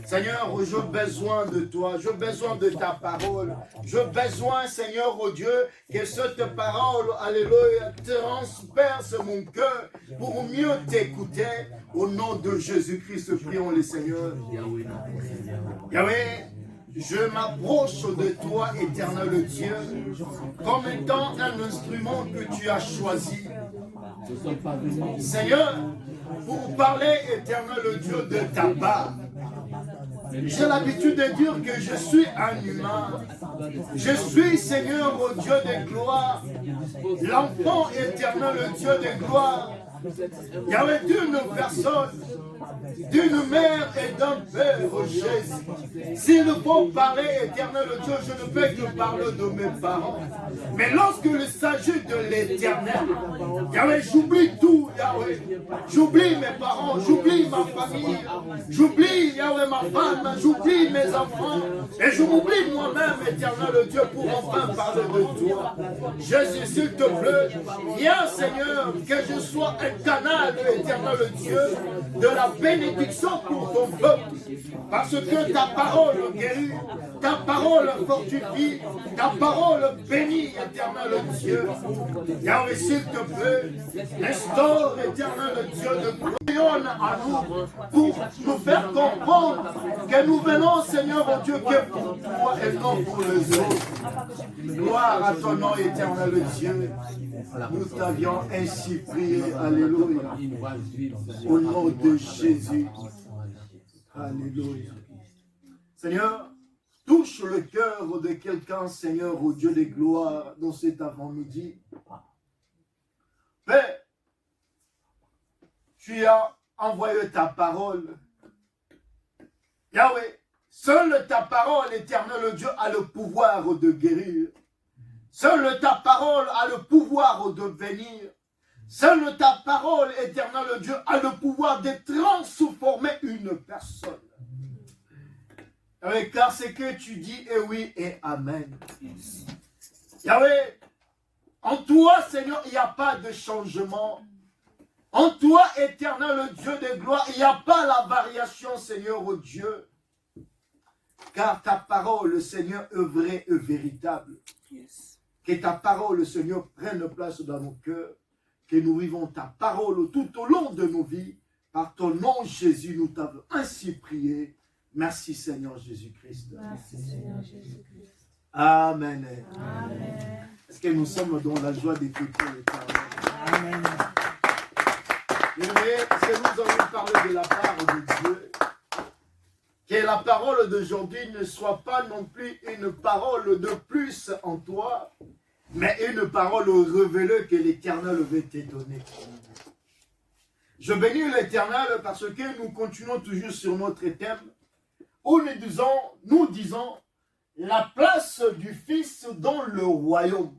Seigneur, j'ai besoin de toi, j'ai besoin de ta parole. J'ai besoin, Seigneur, oh Dieu, que cette parole, alléluia, transperce mon cœur pour mieux t'écouter. Au nom de Jésus-Christ, prions les Seigneur. Yahweh, je m'approche de toi, éternel Dieu, comme étant un instrument que tu as choisi. Seigneur, pour parler, éternel Dieu, de ta part. J'ai l'habitude de dire que je suis un humain. Je suis, Seigneur, au Dieu de gloire, l'enfant éternel, Dieu de gloire. Il y avait d'une personne, d'une mère et d'un père, Jésus. S'il faut parler, éternel Dieu, je ne peux que parler de mes parents. Mais lorsqu'il s'agit de l'éternel, Yahweh, j'oublie tout, Yahweh. J'oublie mes parents, j'oublie ma famille, j'oublie, Yahweh, ma femme, j'oublie mes enfants, et je m'oublie moi-même, éternel Dieu, pour enfin parler de toi. Jésus, s'il te plaît, viens, Seigneur, que je sois un canal, éternel Dieu, de la bénédiction pour ton peuple. Parce que ta parole guérit, ta parole fortifie, ta parole bénit, éternel Dieu. Yahweh, s'il te plaît, restaure, éternel Dieu, de rayonne à nous pour nous faire comprendre que nous venons, Seigneur, oh Dieu, que pour toi et non pour les autres. Gloire à ton nom, éternel Dieu. Nous t'avions ainsi prié, alléluia, au nom de Jésus. Alléluia. Seigneur, touche le cœur de quelqu'un, Seigneur, au Dieu des gloires, dans cet avant-midi. Père, tu as envoyé ta parole. Yahweh, seule ta parole, éternel Dieu, a le pouvoir de guérir. Seule ta parole a le pouvoir de venir. Seule ta parole, éternel Dieu, a le pouvoir de transformer une personne. Yahweh, car ce que tu dis est oui et amen. Yahweh, en toi, Seigneur, il n'y a pas de changement. En toi, éternel Dieu de gloire, il n'y a pas la variation, Seigneur, oh Dieu. Car ta parole, Seigneur, est vraie et véritable. Que ta parole, Seigneur, prenne place dans nos cœurs. Que nous vivons ta parole tout au long de nos vies. Par ton nom, Jésus, nous t'avons ainsi prié. Merci, Seigneur Jésus-Christ. Merci, Seigneur Jésus-Christ. Amen. Amen. Est-ce que nous sommes dans la joie d'écouter l'Éternel? Amen. Est-ce que nous allons parler de la part de Dieu? Que la parole d'aujourd'hui ne soit pas non plus une parole de plus en toi, mais une parole révélée que l'Éternel veut te donner. Je bénis l'Éternel parce que nous continuons toujours sur notre thème où nous disons la place du Fils dans le royaume.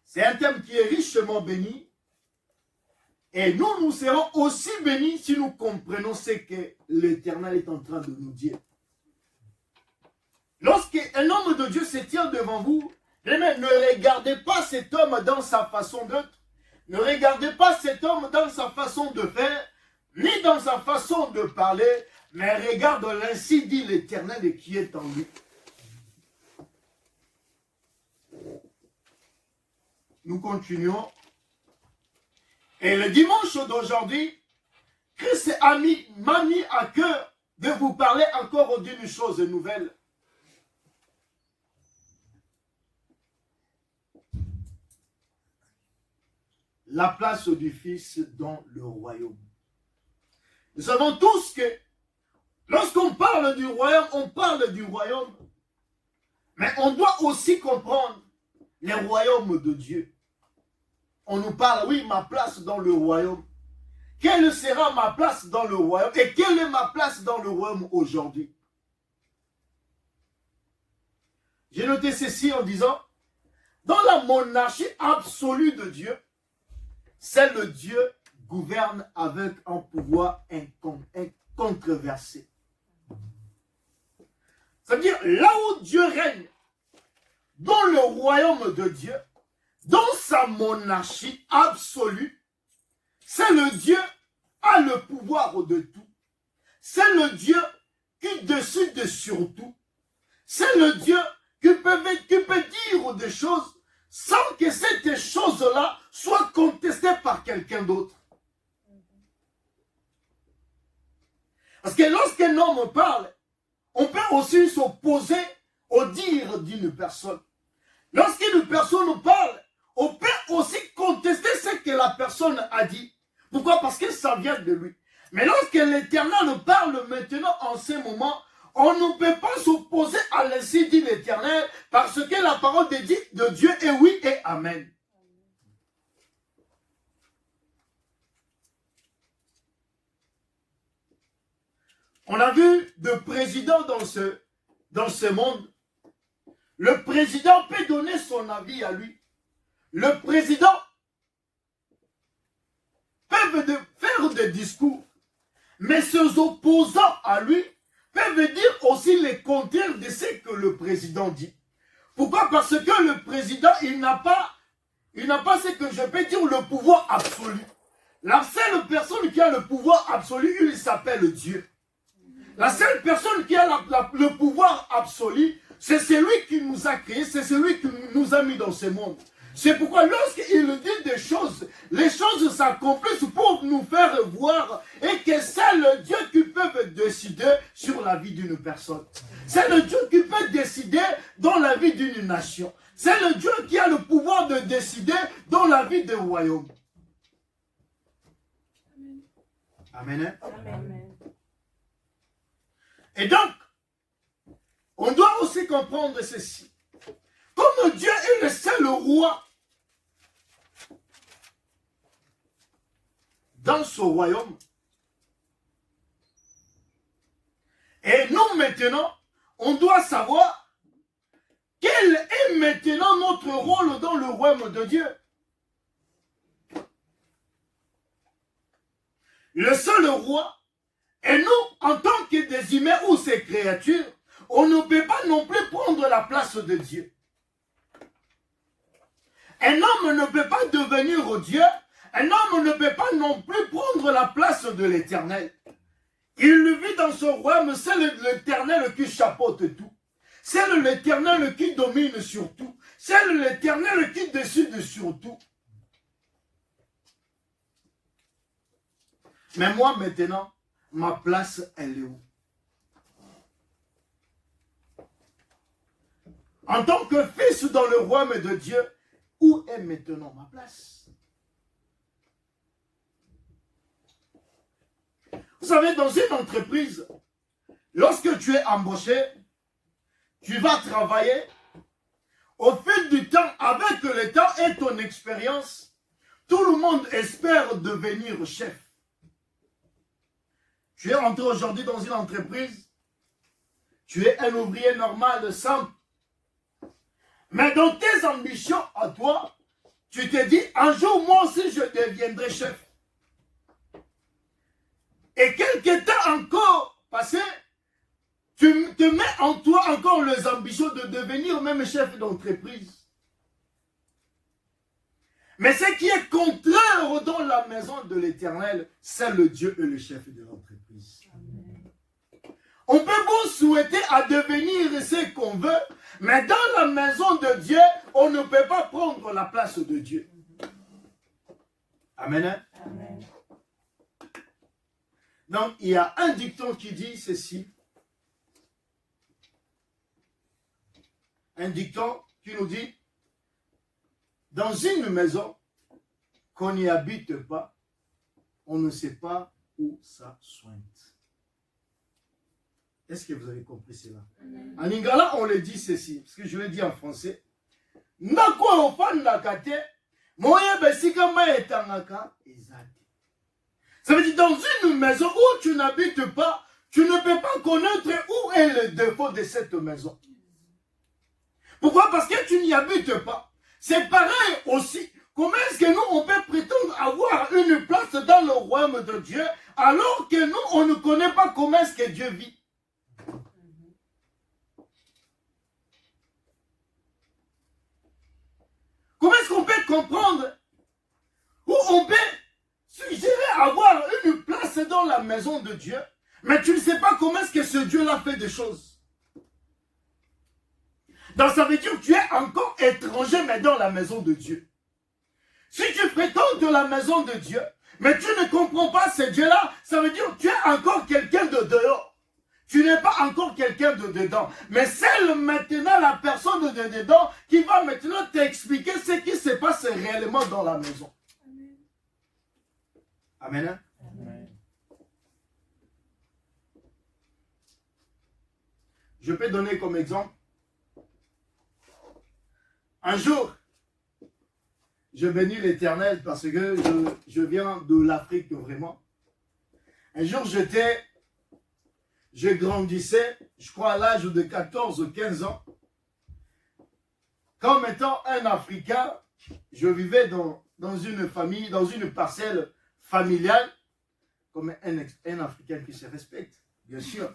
C'est un thème qui est richement béni. Et nous serons aussi bénis si nous comprenons ce que l'Éternel est en train de nous dire. Lorsqu'un homme de Dieu se tient devant vous, ne regardez pas cet homme dans sa façon d'être, ne regardez pas cet homme dans sa façon de faire, ni dans sa façon de parler, mais regarde l'ainsi dit l'Éternel qui est en lui. Nous continuons. Et le dimanche d'aujourd'hui, Christ m'a mis à cœur de vous parler encore d'une chose nouvelle. La place du Fils dans le royaume. Nous savons tous que lorsqu'on parle du royaume, on parle du royaume. Mais on doit aussi comprendre les royaumes de Dieu. On nous parle, oui, ma place dans le royaume. Quelle sera ma place dans le royaume? Et quelle est ma place dans le royaume aujourd'hui? J'ai noté ceci en disant, dans la monarchie absolue de Dieu, seul Dieu gouverne avec un pouvoir incontroversé. C'est-à-dire, là où Dieu règne, dans le royaume de Dieu, dans sa monarchie absolue, c'est le Dieu a le pouvoir de tout. c'est le Dieu qui décide de surtout. C'est le Dieu qui peut dire des choses sans que cette chose-là soit contestée par quelqu'un d'autre. Parce que lorsqu'un homme parle, on peut aussi s'opposer au dire d'une personne. Lorsqu'une personne parle, on peut aussi contester ce que la personne a dit. Pourquoi? Parce que ça vient de lui. Mais lorsque l'Éternel parle maintenant en ce moment, on ne peut pas s'opposer à l'ainsi dit l'Éternel parce que la parole de Dieu est oui et amen. On a vu de présidents dans ce monde. Le président peut donner son avis à lui. Le président peut faire des discours. Mais ses opposants à lui peuvent dire aussi les contraires de ce que le président dit. Pourquoi? Parce que le président, il n'a pas ce que je peux dire le pouvoir absolu. La seule personne qui a le pouvoir absolu, il s'appelle Dieu. La seule personne qui a le pouvoir absolu, c'est celui qui nous a créés, c'est celui qui nous a mis dans ce monde. C'est pourquoi lorsqu'il dit des choses, les choses s'accomplissent pour nous faire voir et que c'est le Dieu qui peut décider sur la vie d'une personne. C'est le Dieu qui peut décider dans la vie d'une nation. C'est le Dieu qui a le pouvoir de décider dans la vie d'un royaume. Amen. Amen. Et donc, on doit aussi comprendre ceci. Comme Dieu est le seul roi dans ce royaume, et nous maintenant, on doit savoir quel est maintenant notre rôle dans le royaume de Dieu. Le seul roi, et nous, en tant que des humains ou ces créatures, on ne peut pas non plus prendre la place de Dieu. Un homme ne peut pas devenir Dieu. Un homme ne peut pas non plus prendre la place de l'Éternel. Il vit dans son royaume, c'est l'Éternel qui chapeaute tout. C'est l'Éternel qui domine sur tout. C'est l'Éternel qui décide sur tout. Mais moi maintenant, ma place, elle est où? En tant que fils dans le royaume de Dieu, où est maintenant ma place? Vous savez, dans une entreprise, lorsque tu es embauché, tu vas travailler. Au fil du temps, avec le temps et ton expérience, tout le monde espère devenir chef. Tu es entré aujourd'hui dans une entreprise, tu es un ouvrier normal, simple. Mais dans tes ambitions à toi, tu te dis, un jour, moi aussi, je deviendrai chef. Et quelque temps encore passé, tu te mets en toi encore les ambitions de devenir même chef d'entreprise. Mais ce qui est contraire dans la maison de l'Éternel, c'est le Dieu et le chef de l'entreprise. On peut vous souhaiter à devenir ce qu'on veut, mais dans la maison de Dieu, on ne peut pas prendre la place de Dieu. Amen. Amen. Donc, il y a un dicton qui dit ceci. Un dicton qui nous dit, dans une maison qu'on n'y habite pas, on ne sait pas où ça soigne. Est-ce que vous avez compris cela? En lingala, on le dit ceci, parce que je le dis en français. Ça veut dire, dans une maison où tu n'habites pas, tu ne peux pas connaître où est le défaut de cette maison. Pourquoi? Parce que tu n'y habites pas. C'est pareil aussi. Comment est-ce que nous, on peut prétendre avoir une place dans le royaume de Dieu, alors que nous, on ne connaît pas comment est-ce que Dieu vit? Comment est-ce qu'on peut comprendre où on peut suggérer avoir une place dans la maison de Dieu, Mais tu ne sais pas comment est-ce que ce Dieu-là fait des choses. Donc ça veut dire que tu es encore étranger, mais dans la maison de Dieu. Si tu fréquentes la maison de Dieu, mais tu ne comprends pas ce Dieu-là, ça veut dire que tu es encore quelqu'un de dehors. Tu n'es pas encore quelqu'un de dedans. Mais c'est maintenant la personne de dedans qui va maintenant t'expliquer ce qui se passe réellement dans la maison. Amen. Amen. Amen. Je peux donner comme exemple. Un jour, je bénis l'Éternel parce que je viens de l'Afrique vraiment. Un jour, je grandissais, je crois à l'âge de 14 ou 15 ans. Comme étant un Africain, je vivais dans une famille, dans une parcelle familiale, comme un Africain qui se respecte, bien sûr.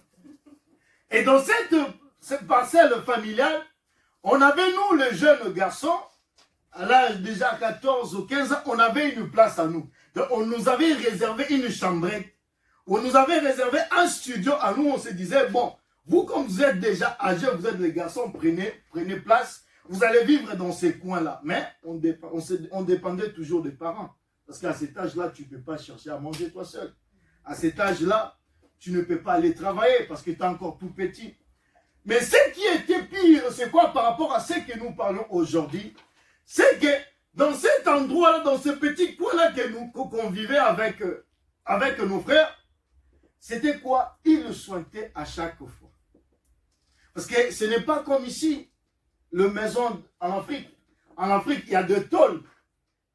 Et dans cette parcelle familiale, on avait, nous, les jeunes garçons, à l'âge déjà 14 ou 15 ans, on avait une place à nous. Donc, on nous avait réservé une chambrette. On nous avait réservé un studio à nous. On se disait, bon, vous, comme vous êtes déjà âgés, vous êtes les garçons, prenez place. Vous allez vivre dans ces coins-là. Mais on dépendait toujours des parents. Parce qu'à cet âge-là, tu ne peux pas chercher à manger toi seul. À cet âge-là, tu ne peux pas aller travailler parce que tu es encore tout petit. Mais ce qui était pire, c'est quoi par rapport à ce que nous parlons aujourd'hui? C'est que dans cet endroit-là, dans ce petit coin-là qu'on vivait avec nos frères, c'était quoi? Ils le souhaitaient à chaque fois. Parce que ce n'est pas comme ici, le maison en Afrique. En Afrique, il y a des tôles.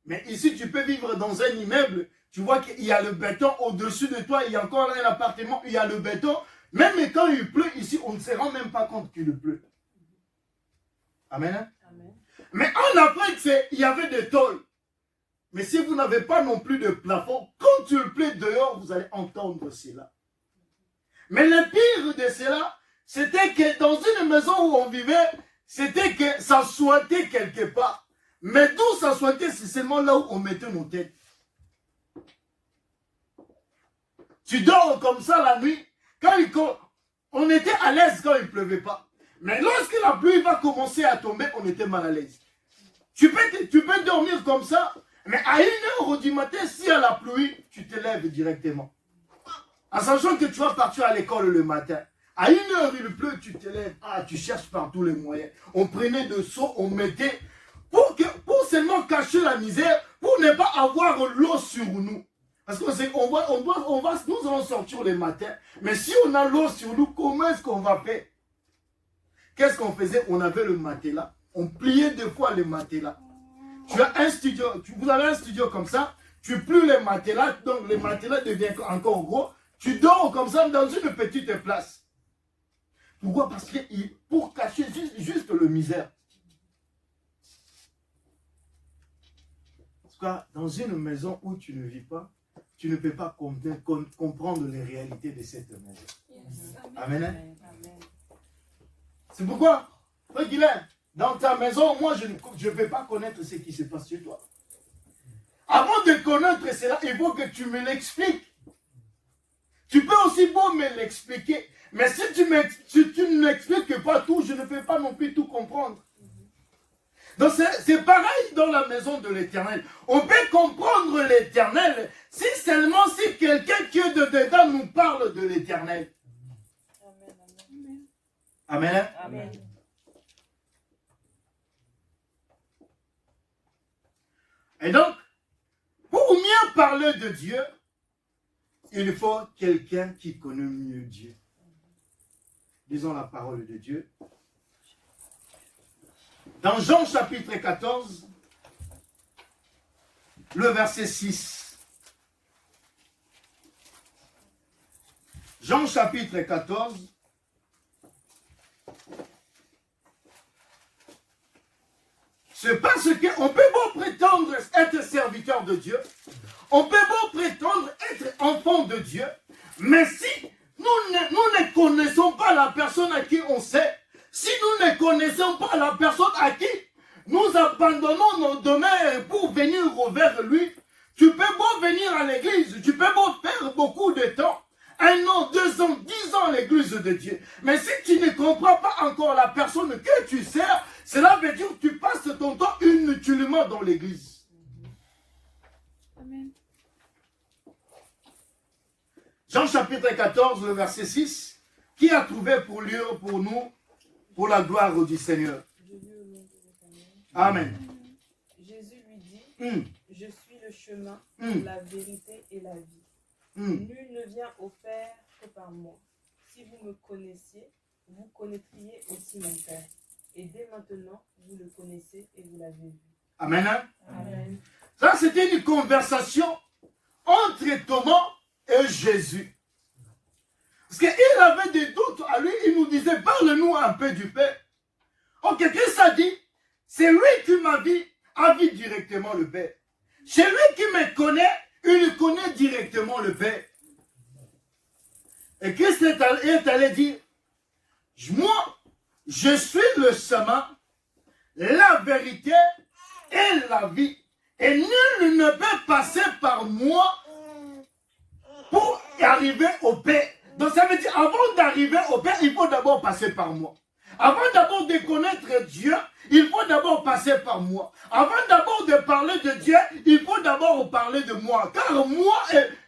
Mais ici, tu peux vivre dans un immeuble. Tu vois qu'il y a le béton au-dessus de toi. Il y a encore un appartement, il y a le béton. Même quand il pleut ici, on ne se rend même pas compte qu'il pleut. Amen. Amen. Mais en Afrique, il y avait des tôles. Mais si vous n'avez pas non plus de plafond, quand tu pleut dehors, vous allez entendre cela. Mais le pire de cela, c'était que dans une maison où on vivait, c'était que ça sointait quelque part. Mais d'où ça sointait, c'est seulement là où on mettait nos têtes. Tu dors comme ça la nuit. On était à l'aise quand il ne pleuvait pas. Mais lorsque la pluie va commencer à tomber, on était mal à l'aise. Tu peux dormir comme ça, mais à 1h du matin, s'il y a la pluie, tu te lèves directement. En sachant que tu vas partir à l'école le matin. À 1h, il pleut, tu te lèves. Ah, tu cherches par tous les moyens. On prenait de seaux, on mettait pour seulement cacher la misère, pour ne pas avoir l'eau sur nous. Parce qu'on nous allons sortir le matin. Mais si on a l'eau sur nous, comment est-ce qu'on va faire? Qu'est-ce qu'on faisait? On avait le matelas. On pliait deux fois le matelas. Tu as un studio, vous avez un studio comme ça, tu plies le matelas, donc le matelas devient encore gros. Tu dors comme ça dans une petite place. Pourquoi? Parce que pour cacher juste le misère. En tout cas, dans une maison où tu ne vis pas, tu ne peux pas comprendre les réalités de cette maison. Yes. Amen. Amen. C'est pourquoi, frère Guilain, dans ta maison, moi, je ne peux pas connaître ce qui se passe chez toi. Avant de connaître cela, il faut que tu me l'expliques. Tu peux aussi beau me l'expliquer. Mais si tu ne m'expliques pas tout, je ne peux pas non plus tout comprendre. Donc c'est pareil dans la maison de l'Éternel. On peut comprendre l'Éternel si seulement si quelqu'un qui est de dedans nous parle de l'Éternel. Amen. Amen. Amen. Et donc, pour mieux parler de Dieu, il faut quelqu'un qui connaît mieux Dieu. Lisons la parole de Dieu. Dans Jean chapitre 14, le verset 6. Jean chapitre 14. C'est parce qu'on peut beau prétendre être serviteur de Dieu, on peut beau prétendre être enfant de Dieu, mais si nous ne connaissons pas la personne à qui on sait, si nous ne connaissons pas la personne à qui nous abandonnons nos domaines pour venir vers lui, tu peux beau venir à l'église, tu peux beau faire beaucoup de temps, 1 an, 2 5 ans, 10 ans à l'église de Dieu. Mais si tu ne comprends pas encore la personne que tu sers, cela veut dire que tu passes ton temps inutilement dans l'église. Amen. Jean chapitre 14, le verset 6. Qui a trouvé pour lire pour nous, pour la gloire du Seigneur? Amen. Jésus lui dit, je suis le chemin, la vérité et la vie. Nul ne vient au Père que par moi. Si vous me connaissiez, vous connaîtriez aussi mon Père. Et dès maintenant, vous le connaissez et vous l'avez vu. Amen. Amen. Ça, c'était une conversation entre Thomas et Jésus. Parce qu'il avait des doutes à lui, il nous disait, parle-nous un peu du Père. Ok, qu'est-ce que ça dit? C'est lui qui m'a vu, a vu directement le Père. C'est lui qui me connaît, il connaît directement le Père. Et Christ est allé dire, moi, je suis le chemin, la vérité et la vie. Et nul ne peut passer par moi pour arriver au Père. Donc ça veut dire, avant d'arriver au Père, il faut d'abord passer par moi. Avant d'abord de connaître Dieu, il faut d'abord passer par moi. Avant d'abord de parler de Dieu, il faut d'abord parler de moi.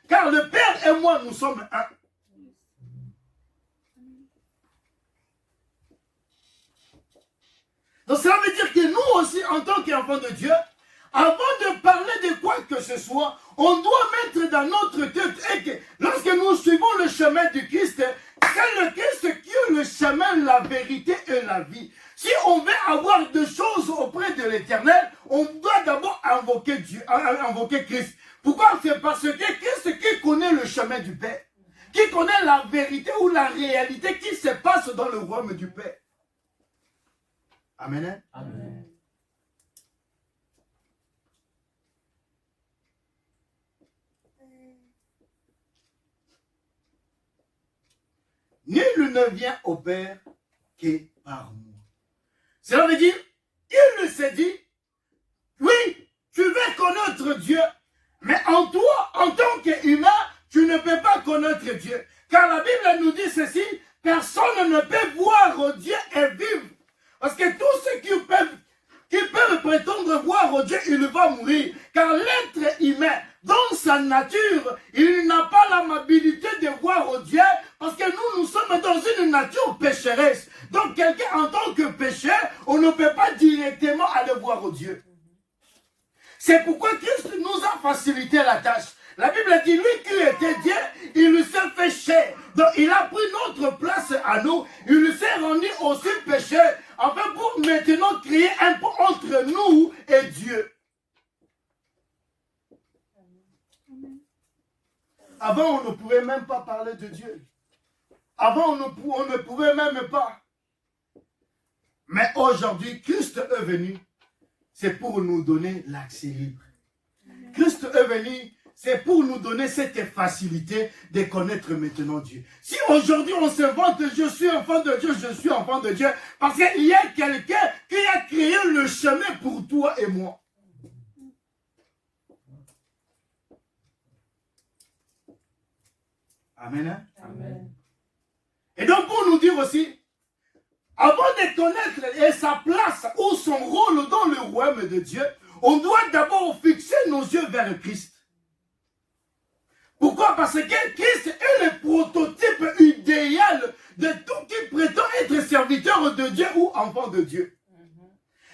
Car le Père et moi, nous sommes un. Donc cela veut dire que nous aussi, en tant qu'enfants de Dieu, avant de parler de quoi que ce soit, on doit mettre dans notre tête et que lorsque nous suivons le chemin du Christ, c'est le Christ qui est le chemin, la vérité et la vie. Si on veut avoir des choses auprès de l'Éternel, on doit d'abord invoquer Dieu, invoquer Christ. Pourquoi? C'est parce que Christ qui connaît le chemin du Père, qui connaît la vérité ou la réalité qui se passe dans le royaume du Père. Amen. Amen. Nul ne vient au Père que par moi. Cela veut dire, il s'est dit, oui, tu veux connaître Dieu, mais en toi, en tant qu'humain, tu ne peux pas connaître Dieu. Car la Bible nous dit ceci, personne ne peut voir Dieu et vivre. Parce que tous ceux qui peuvent prétendre voir Dieu, il va mourir. Car l'être humain, dans sa nature, il n'a pas l'amabilité de voir Dieu parce que nous sommes dans une nature pécheresse. Donc quelqu'un en tant que pécheur, on ne peut pas directement aller voir Dieu. C'est pourquoi Christ nous a facilité la tâche. La Bible dit, lui qui était Dieu, il s'est fait chair. Donc il a pris notre place à nous. Il s'est rendu aussi pécheur. Enfin pour maintenant créer un pont entre nous et Dieu. Avant, on ne pouvait même pas parler de Dieu. Avant, on ne pouvait même pas. Mais aujourd'hui, Christ est venu. C'est pour nous donner l'accès libre. Christ est venu. C'est pour nous donner cette facilité de connaître maintenant Dieu. Si aujourd'hui on se vante, je suis enfant de Dieu, je suis enfant de Dieu, parce qu'il y a quelqu'un qui a créé le chemin pour toi et moi. Amen. Amen. Et donc pour nous dire aussi, avant de connaître sa place ou son rôle dans le royaume de Dieu, on doit d'abord fixer nos yeux vers Christ. Pourquoi? Parce que Christ est le prototype idéal de tout qui prétend être serviteur de Dieu ou enfant de Dieu.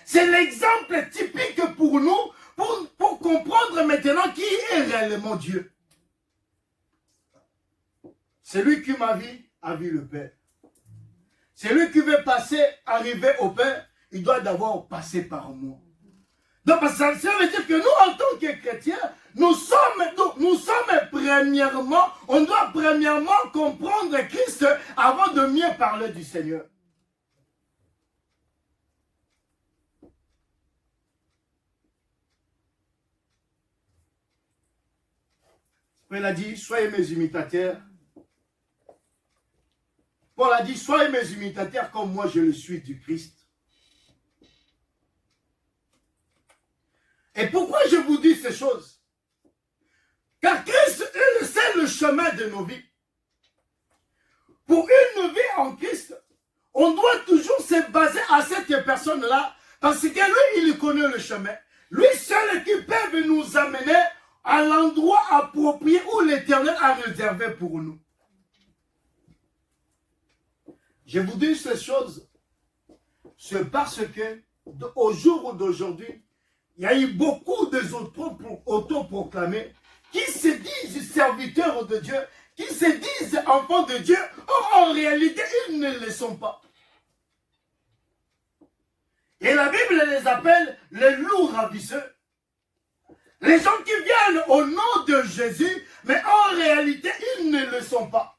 C'est l'exemple typique pour nous, pour comprendre maintenant qui est réellement Dieu. Celui qui m'a vu a vu le Père. Celui qui veut arriver au Père, il doit d'abord passer par moi. Donc ça veut dire que nous, en tant que chrétiens, nous sommes premièrement, on doit premièrement comprendre Christ avant de mieux parler du Seigneur. Paul a dit, soyez mes imitateurs. Paul a dit, soyez mes imitateurs comme moi je le suis du Christ. Et pourquoi je vous dis ces choses? Car Christ, c'est le chemin de nos vies. en Christ, on doit toujours se baser à cette personne-là parce que lui, il connaît le chemin. Lui seul qui peut nous amener à l'endroit approprié où l'Éternel a réservé pour nous. Je vous dis ces choses, c'est parce que au jour d'aujourd'hui, il y a eu beaucoup d'autoproclamés qui se disent serviteurs de Dieu, qui se disent enfants de Dieu. Or, en réalité, ils ne le sont pas. Et la Bible les appelle les loups ravisseurs. Les gens qui viennent au nom de Jésus, mais en réalité, ils ne le sont pas.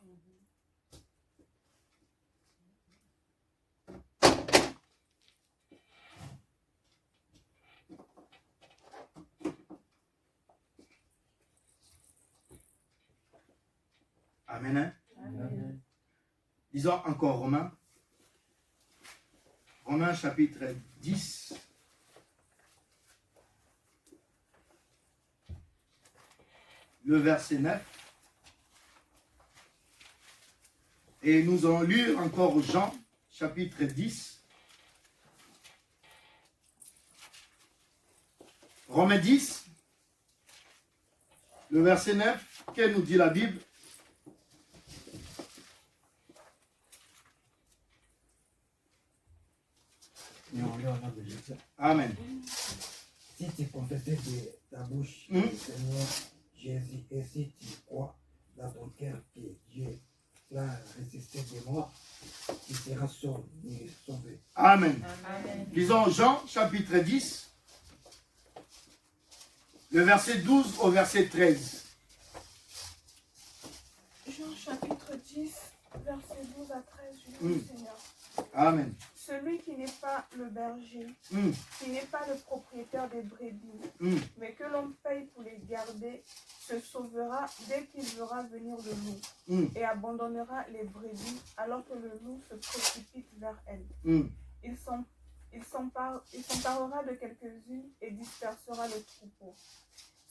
Amen. Hein? Amen. Disons encore Romains. Romains chapitre 10. Le verset 9. Et nous allons lire encore Jean chapitre 10. Romains 10. Le verset 9. Que nous dit la Bible? Amen. Si tu confessais de ta bouche le Seigneur Jésus et si tu crois dans ton cœur que Dieu l'a ressuscité des morts, tu seras sauvé. Amen. Amen. Lisons Jean chapitre 10, le verset 12 au verset 13. Jean chapitre 10, verset 12 à 13, je dis Seigneur. Amen. Celui qui n'est pas le berger, qui n'est pas le propriétaire des brebis, mais que l'on paye pour les garder, se sauvera dès qu'il verra venir le loup et abandonnera les brebis alors que le loup se précipite vers elles. Il s'emparera de quelques-unes et dispersera le troupeau.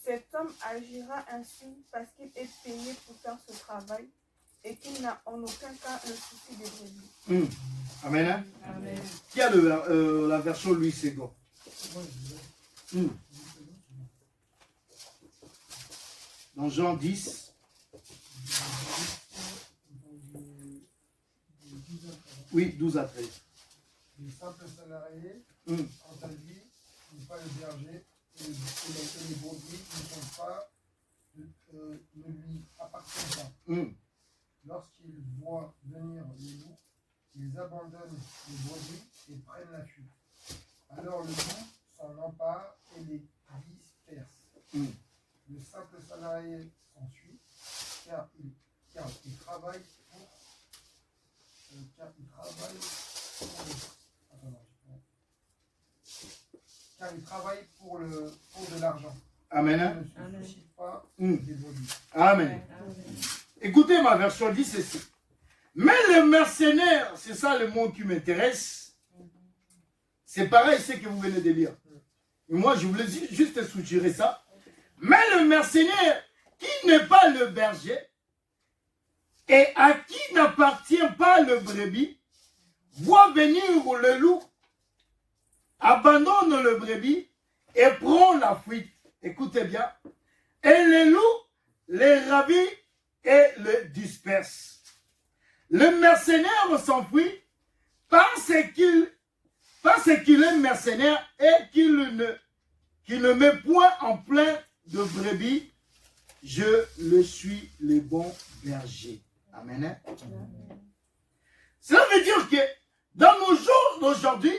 Cet homme agira ainsi parce qu'il est payé pour faire ce travail et qu'il n'a en aucun cas le souci des brebis. Amen. Hein? Amen. Qui a la version Louis Ségon? Dans Jean 10. Oui, 12 à 13. Le simple salarié, quant à lui, n'est pas le berger, et les brebis ne lui appartiennent pas. Lorsqu'il voit venir les loups, ils abandonnent les brebis et prennent la fuite. Alors le loup s'en empare et les disperse. Le simple salarié s'enfuit, car il travaille pour de l'argent. Amen. Hein? Il ne se soucie pas des brebis. Amen. Écoutez ma version dit ceci. Mais le mercenaire, c'est ça le mot qui m'intéresse. C'est pareil, c'est que vous venez de lire. Et moi, je voulais juste suggérer ça. Mais le mercenaire, qui n'est pas le berger, et à qui n'appartient pas le brebis, voit venir le loup, abandonne le brebis et prend la fuite. Écoutez bien. Et le loup les ravit et le disperse. Le mercenaire s'enfuit parce qu'il est mercenaire et qu'il ne met point en plein de brebis. Je le suis le bon berger. Amen. Cela veut dire que dans nos jours d'aujourd'hui,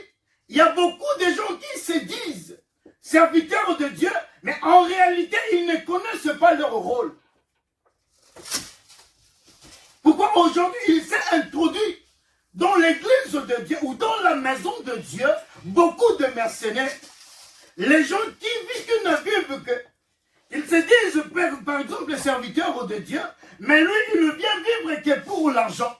il y a beaucoup de gens qui se disent serviteurs de Dieu, mais en réalité, ils ne connaissent pas leur rôle. Pourquoi aujourd'hui il s'est introduit dans l'église de Dieu ou dans la maison de Dieu beaucoup de mercenaires. Les gens qui ne vivent que, ils se disent par exemple serviteurs de Dieu, mais lui il ne vient vivre que pour l'argent.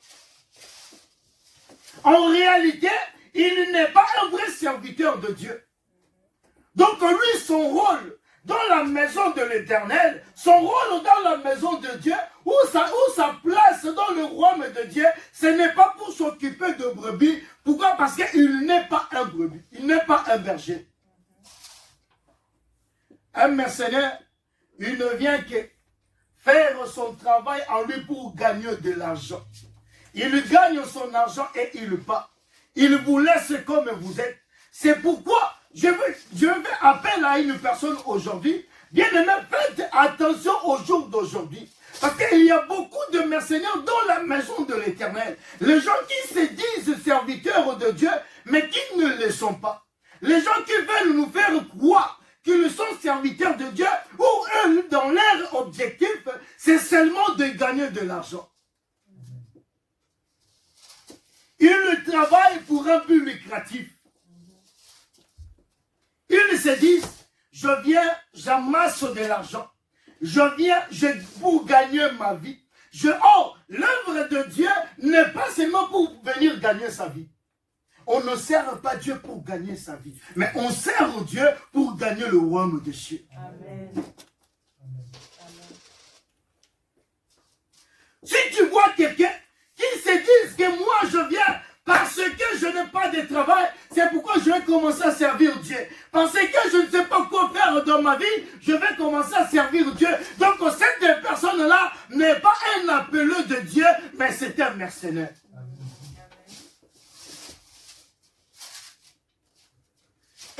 En réalité, il n'est pas un vrai serviteur de Dieu. Donc lui, son rôle dans la maison de l'Éternel, son rôle dans la maison de Dieu, ou sa place dans le royaume de Dieu, ce n'est pas pour s'occuper de brebis. Pourquoi? Parce qu'il n'est pas un brebis, il n'est pas un berger. Un mercenaire, il ne vient que faire son travail en lui pour gagner de l'argent. Il gagne son argent et il part. Il vous laisse comme vous êtes. C'est pourquoi je fais appel à une personne aujourd'hui. Bien aimé, faites attention au jour d'aujourd'hui. Parce qu'il y a beaucoup de mercenaires dans la maison de l'Éternel. Les gens qui se disent serviteurs de Dieu, mais qui ne le sont pas. Les gens qui veulent nous faire croire qu'ils sont serviteurs de Dieu, ou eux, dans leur objectif, c'est seulement de gagner de l'argent. Ils travaillent pour un but lucratif. Ils se disent, je viens, j'amasse de l'argent. Je viens pour gagner ma vie. L'œuvre de Dieu n'est pas seulement pour venir gagner sa vie. On ne sert pas Dieu pour gagner sa vie, mais on sert Dieu pour gagner le royaume des cieux. Amen. Si tu vois quelqu'un qui se dit que moi je viens parce que je n'ai pas de travail, c'est pourquoi je vais commencer à servir Dieu. Parce que je ne sais pas quoi faire dans ma vie, je vais commencer à servir Dieu. Donc cette personne-là n'est pas un appelé de Dieu, mais c'est un mercenaire.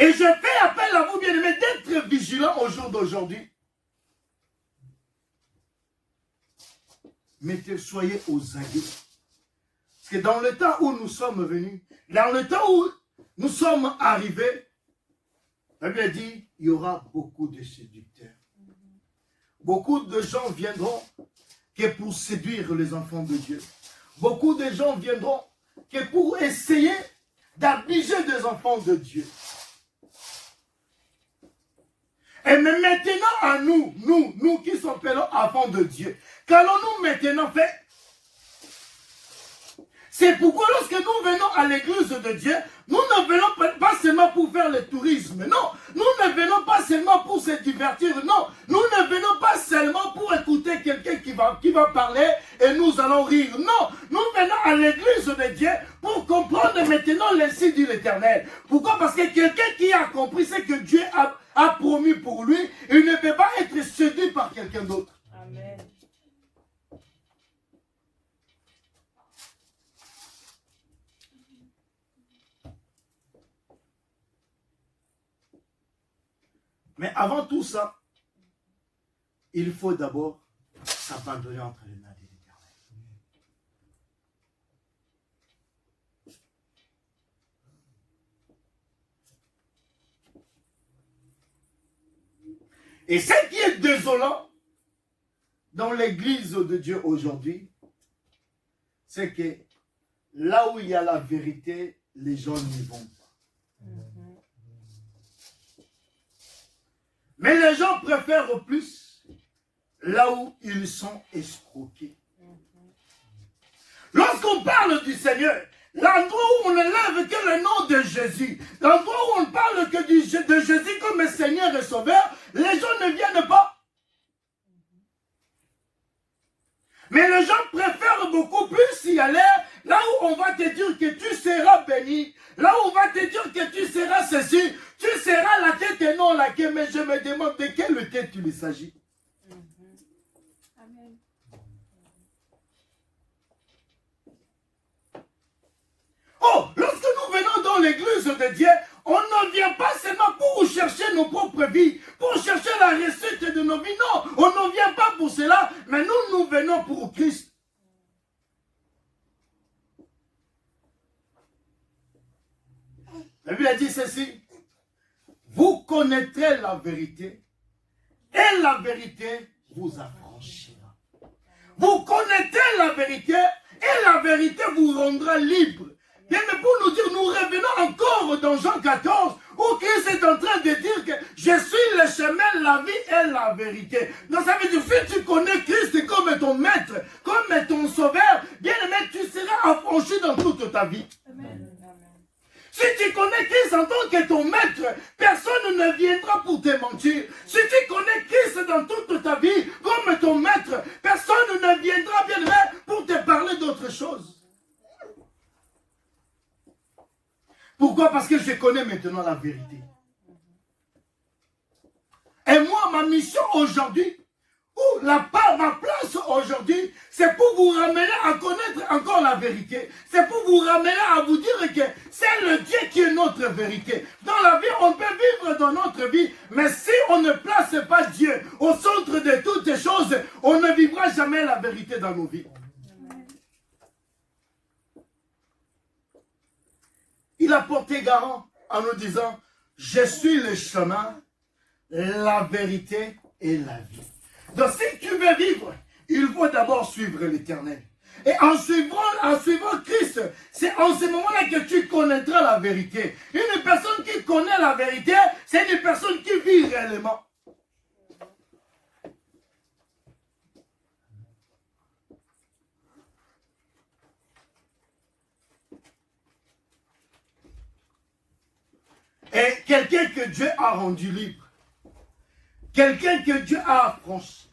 Et je fais appel à vous, bien-aimés, d'être vigilants au jour d'aujourd'hui. Mais soyez aux aguets. Parce que dans le temps où nous sommes venus, dans le temps où nous sommes arrivés, la Bible dit, il y aura beaucoup de séducteurs. Beaucoup de gens viendront que pour séduire les enfants de Dieu. Beaucoup de gens viendront que pour essayer d'abuser des enfants de Dieu. Et mais maintenant à nous qui sommes appelés enfants de Dieu, qu'allons-nous maintenant faire? C'est pourquoi lorsque nous venons à l'église de Dieu, nous ne venons pas seulement pour faire le tourisme, non. Nous ne venons pas seulement pour se divertir, non. Nous ne venons pas seulement pour écouter quelqu'un qui va parler et nous allons rire, non. Nous venons à l'église de Dieu pour comprendre maintenant l'ainsi dit l'Éternel. Pourquoi? Parce que quelqu'un qui a compris ce que Dieu a promis pour lui, il ne peut pas être séduit par quelqu'un d'autre. Amen. Mais avant tout ça, il faut d'abord s'abandonner entre les mains de l'Éternel. Et ce qui est désolant dans l'église de Dieu aujourd'hui, c'est que là où il y a la vérité, les gens n'y vont pas. Mais les gens préfèrent plus là où ils sont escroqués. Lorsqu'on parle du Seigneur, l'endroit où on n'élève que le nom de Jésus, l'endroit où on parle que de Jésus comme Seigneur et Sauveur, les gens ne viennent pas. Mais les gens préfèrent beaucoup plus y aller là où on va te dire que tu seras béni, là où on va te dire que tu seras ceci, tu seras la tête et non la queue. Mais je me demande de quelle tête il s'agit. Amen. Oh, lorsque nous venons dans l'église de Dieu, on ne vient pas seulement pour chercher nos propres vies, pour chercher la réussite de nos vies. Non, on ne vient pas pour cela, mais nous venons pour Christ. La Bible a dit ceci: vous connaîtrez la vérité, et la vérité vous affranchira. Vous connaîtrez la vérité, et la vérité vous rendra libre. Bien, mais pour nous dire, nous revenons encore dans Jean 14, où Christ est en train de dire que je suis le chemin, la vie et la vérité. Donc ça veut dire, si tu connais Christ comme ton maître, comme ton sauveur, bien aimé, tu seras affranchi dans toute ta vie. Amen. Si tu connais Christ en tant que ton maître, personne ne viendra pour te mentir. Si tu connais Christ dans toute ta vie comme ton maître, personne ne viendra bien pour te parler d'autre chose. Pourquoi? Parce que je connais maintenant la vérité. Et moi, ma mission aujourd'hui, ou ma place aujourd'hui, c'est pour vous ramener à connaître encore la vérité. C'est pour vous ramener à vous dire que c'est le Dieu qui est notre vérité. Dans la vie, on peut vivre dans notre vie, mais si on ne place pas Dieu au centre de toutes les choses, on ne vivra jamais la vérité dans nos vies. Il a porté garant en nous disant, je suis le chemin, la vérité et la vie. Donc si tu veux vivre, il faut d'abord suivre l'Éternel. Et en suivant Christ, c'est en ce moment-là que tu connaîtras la vérité. Une personne qui connaît la vérité, c'est une personne qui vit réellement. Et quelqu'un que Dieu a rendu libre, quelqu'un que Dieu a affranchi,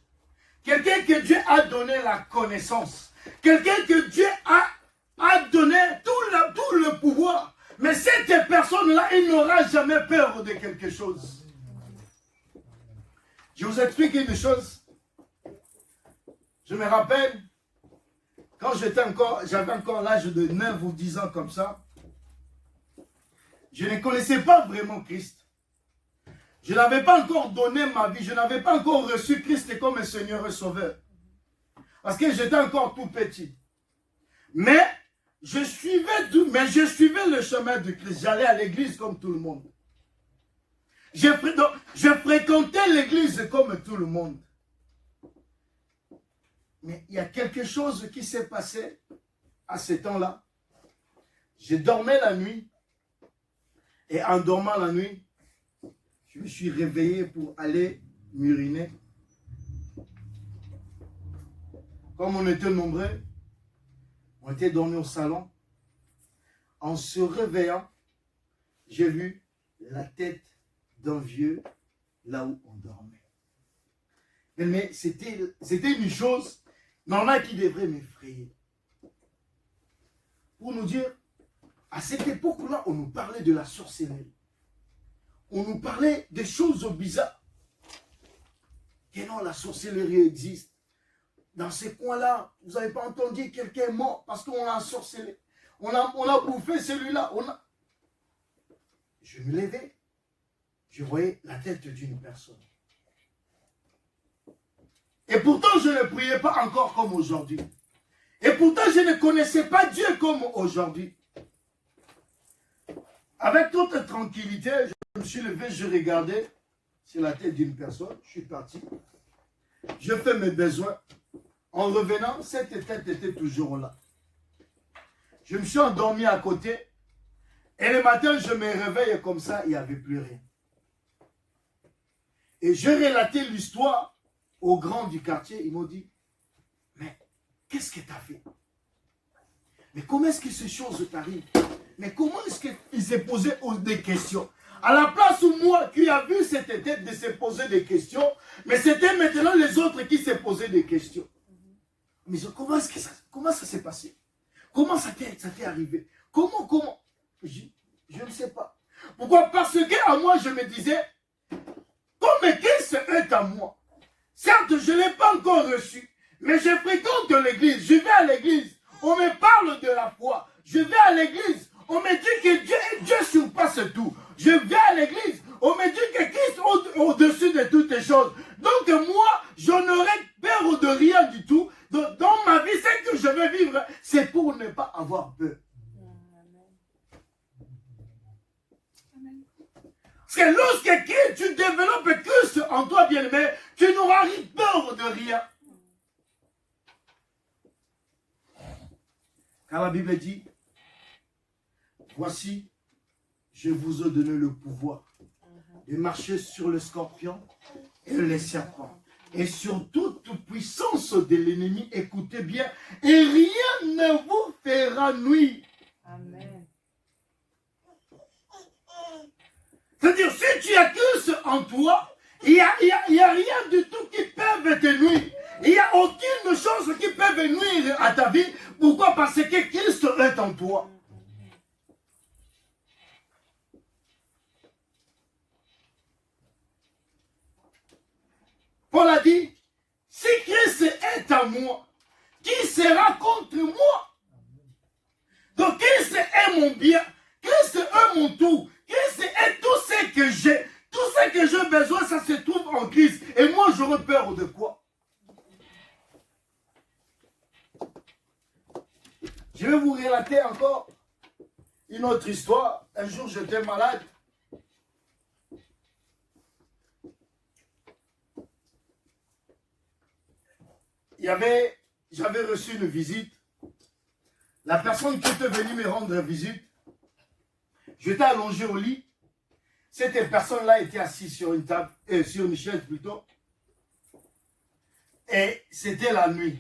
quelqu'un que Dieu a donné la connaissance, quelqu'un que Dieu a donné tout le pouvoir. Mais cette personne-là, il n'aura jamais peur de quelque chose. Je vous explique une chose. Je me rappelle, quand j'avais encore l'âge de 9 ou 10 ans comme ça, je ne connaissais pas vraiment Christ. Je n'avais pas encore donné ma vie. Je n'avais pas encore reçu Christ comme Seigneur et Sauveur. Parce que j'étais encore tout petit. Mais je suivais le chemin de Christ. J'allais à l'église comme tout le monde. Je fréquentais l'église comme tout le monde. Mais il y a quelque chose qui s'est passé à ce temps-là. Je dormais la nuit. Et en dormant la nuit, je me suis réveillé pour aller m'uriner. Comme on était nombreux, on était dormis au salon. En se réveillant, j'ai vu la tête d'un vieux là où on dormait. Mais c'était une chose normale qui devrait m'effrayer. Pour nous dire, à cette époque-là, on nous parlait de la sorcellerie. On nous parlait des choses bizarres. Que non, la sorcellerie existe. Dans ces coins-là, vous n'avez pas entendu quelqu'un est mort parce qu'on a sorcelé. On a bouffé celui-là. Je me levais. Je voyais la tête d'une personne. Et pourtant, je ne priais pas encore comme aujourd'hui. Et pourtant, je ne connaissais pas Dieu comme aujourd'hui. Avec toute tranquillité, je me suis levé, je regardais sur la tête d'une personne, je suis parti. Je fais mes besoins. En revenant, cette tête était toujours là. Je me suis endormi à côté. Et le matin, je me réveille comme ça, il n'y avait plus rien. Et je relatais l'histoire aux grands du quartier. Ils m'ont dit, mais qu'est-ce que tu as fait? Mais comment est-ce que ces choses t'arrivent? Mais comment est-ce qu'il s'est posé des questions? À la place où moi, qui a vu cette tête de se poser des questions, mais c'était maintenant les autres qui se posaient des questions. Mais comment ça s'est passé? Comment ça t'est arrivé? Comment? Je ne sais pas. Pourquoi? Parce qu'à moi, je me disais, comme Christ est à moi, certes, je ne l'ai pas encore reçu, mais je fréquente l'église, je vais à l'église, on me parle de la foi, je vais à l'église, on me dit que Dieu surpasse tout. Je vais à l'église, on me dit que Christ est au-dessus de toutes les choses. Donc moi, je n'aurai peur de rien du tout. Dans ma vie, ce que je vais vivre, c'est pour ne pas avoir peur. Parce que lorsque tu développes Christ en toi, bien-aimé, tu n'auras peur de rien. Car la Bible dit, voici, je vous ai donné le pouvoir de marcher sur le scorpion et les serpents. Et sur toute puissance de l'ennemi, écoutez bien, et rien ne vous fera nuire. Amen. tu as Christ en toi, il n'y a rien du tout qui peut te nuire. Il n'y a aucune chose qui peut nuire à ta vie. Pourquoi? Parce que Christ est en toi. Paul a dit, si Christ est en moi, qui sera contre moi? Donc Christ est mon bien, Christ est mon tout, Christ est tout ce que j'ai. Tout ce que j'ai besoin, ça se trouve en Christ. Et moi, j'aurais peur de quoi? Je vais vous relater encore une autre histoire. Un jour, j'étais malade. J'avais reçu une visite. La personne qui était venue me rendre visite, j'étais allongé au lit. Cette personne-là était assise sur une table, sur une chaise plutôt. Et c'était la nuit.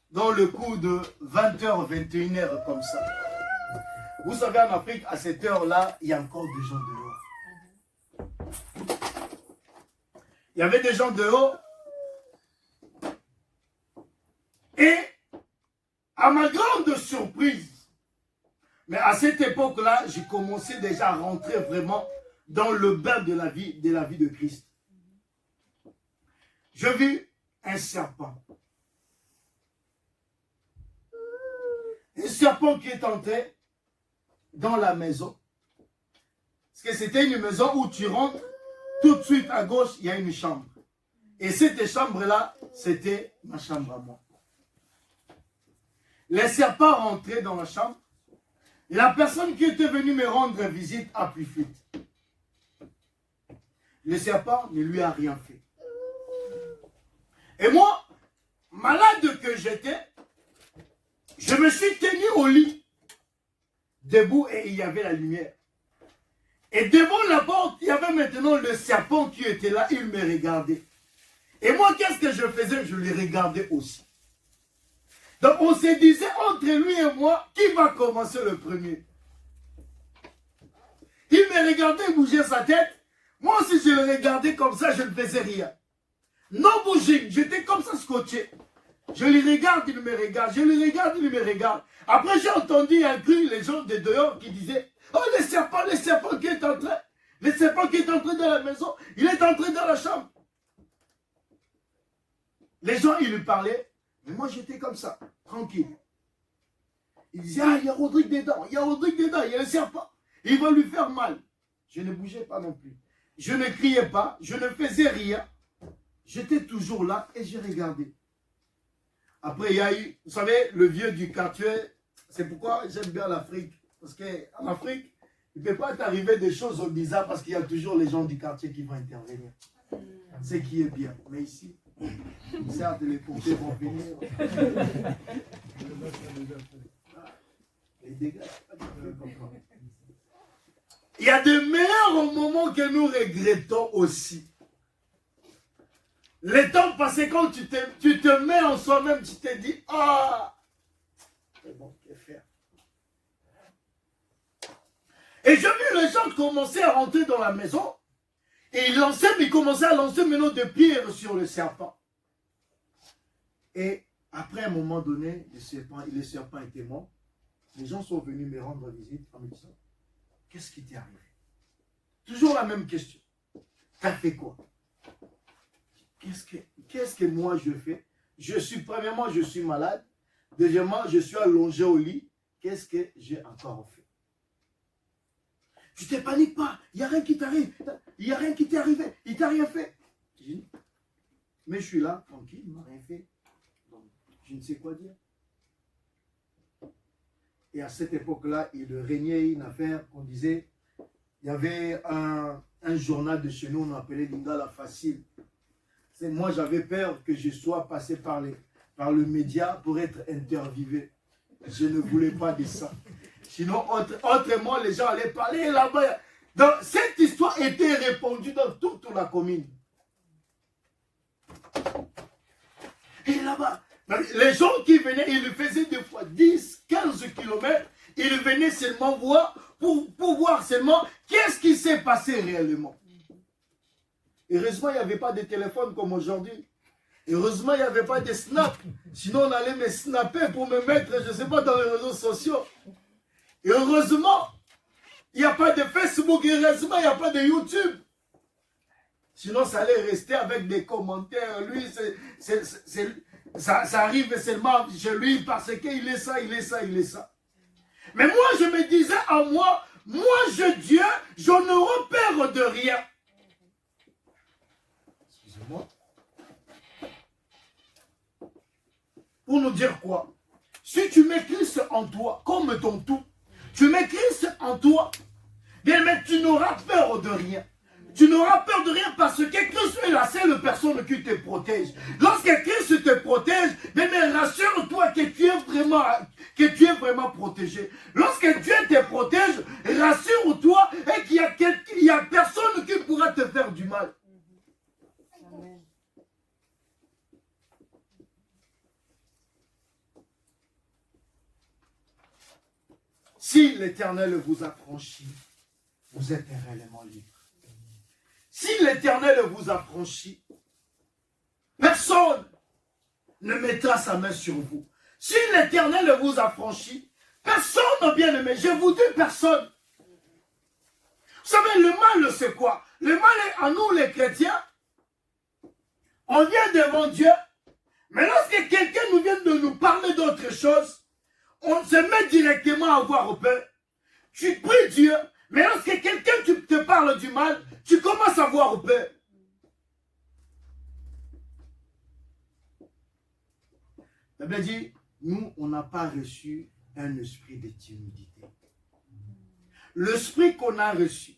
Dans le coup de 20h, 21h comme ça. Vous savez, en Afrique, à cette heure-là, il y a encore des gens dehors. Il y avait des gens dehors. Et, à ma grande surprise, mais à cette époque-là, j'ai commencé déjà à rentrer vraiment dans le bain de la vie de Christ. Je vis un serpent. Un serpent qui est entré dans la maison. Parce que c'était une maison où tu rentres, tout de suite à gauche, il y a une chambre. Et cette chambre-là, c'était ma chambre à moi. Le serpent rentré dans la chambre. La personne qui était venue me rendre visite a pris fuite. Le serpent ne lui a rien fait. Et moi, malade que j'étais, je me suis tenu au lit, debout, et il y avait la lumière. Et devant la porte, il y avait maintenant le serpent qui était là, il me regardait. Et moi, qu'est-ce que je faisais? Je le regardais aussi. Donc, on se disait entre lui et moi, qui va commencer le premier? Il me regardait bouger sa tête. Moi aussi, je le regardais comme ça, je ne faisais rien. Non bouger, j'étais comme ça scotché. Je le regarde, il me regarde. Je le regarde, il me regarde. Après, j'ai entendu un cri, les gens de dehors qui disaient, oh, le serpent qui est entré. Le serpent qui est entré dans la maison, il est entré dans la chambre. Les gens, ils lui parlaient, mais moi, j'étais comme ça, tranquille. Ils disaient, ah, il y a Rodrigue dedans, il y a le serpent. Il va lui faire mal. Je ne bougeais pas non plus. Je ne criais pas, je ne faisais rien. J'étais toujours là et je regardais. Après, il y a eu, vous savez, le vieux du quartier. C'est pourquoi j'aime bien l'Afrique. Parce qu'en Afrique, il ne peut pas t'arriver des choses bizarres parce qu'il y a toujours les gens du quartier qui vont intervenir. Ce qui est bien. Mais ici, certes, les pompiers vont venir. Les dégâts, c'est pas du tout comme ça. Il y a de meilleurs moments que nous regrettons aussi. Le temps passé, quand tu te mets en soi-même, tu te dis, ah, c'est bon, que faire? Et j'ai vu les gens commencer à rentrer dans la maison, et ils commençaient à lancer maintenant des pierres sur le serpent. Et après un moment donné, le serpent était mort. Les gens sont venus me rendre visite en me disant, qu'est-ce qui t'est arrivé? Toujours la même question. T'as fait quoi? Qu'est-ce que moi je fais? Premièrement, je suis malade. Deuxièmement, je suis allongé au lit. Qu'est-ce que j'ai encore fait? Tu ne te paniques pas. Il n'y a rien qui t'arrive. Il n'y a rien qui t'est arrivé. Il ne t'a rien fait. Mais je suis là, tranquille, il ne m'a rien fait. Donc, je ne sais quoi dire. Et à cette époque-là, il régnait une affaire qu'on disait, il y avait un journal de chez nous, on appelait Lingala Facile. Moi, j'avais peur que je sois passé par le média pour être interviewé. Je ne voulais pas de ça. Sinon, autrement, les gens allaient parler là-bas. Donc, cette histoire était répandue dans toute la commune. Et là-bas, les gens qui venaient, ils faisaient des fois 10, 15 kilomètres. Ils venaient seulement voir, pour voir seulement qu'est-ce qu'est-ce qui s'est passé réellement? Heureusement, il n'y avait pas de téléphone comme aujourd'hui. Heureusement, il n'y avait pas de snap. Sinon, on allait me snapper pour me mettre, je ne sais pas, dans les réseaux sociaux. Et heureusement, il n'y a pas de Facebook. Heureusement, il n'y a pas de YouTube. Sinon, ça allait rester avec des commentaires. Lui, ça arrive seulement chez lui parce qu'il est ça, il est ça, il est ça. Mais moi, je me disais à moi, Dieu, je ne repère de rien. Excusez-moi. Pour nous dire quoi? Si tu mets Christ en toi, comme ton tout, tu mets Christ en toi, bien, mais tu n'auras peur de rien. Tu n'auras peur de rien parce que Christ est la seule personne qui te protège. Lorsque Christ te protège, mais rassure-toi que tu es vraiment protégé. Lorsque Dieu te protège, rassure-toi et qu'il y a personne qui pourra te faire du mal. Amen. Si l'Éternel vous a franchi, vous êtes réellement libre. Si l'Éternel vous a franchi, personne ne mettra sa main sur vous. Si l'Éternel vous a franchi, personne, bien aimé, je vous dis personne. Vous savez, le mal, c'est quoi? Le mal est à nous, les chrétiens. On vient devant Dieu, mais lorsque quelqu'un nous vient de nous parler d'autre chose, on se met directement à avoir peur. Tu pries Dieu, mais lorsque quelqu'un te parle du mal, tu commences à avoir peur. La Bible dit, nous, on n'a pas reçu un esprit de timidité. L'esprit qu'on a reçu,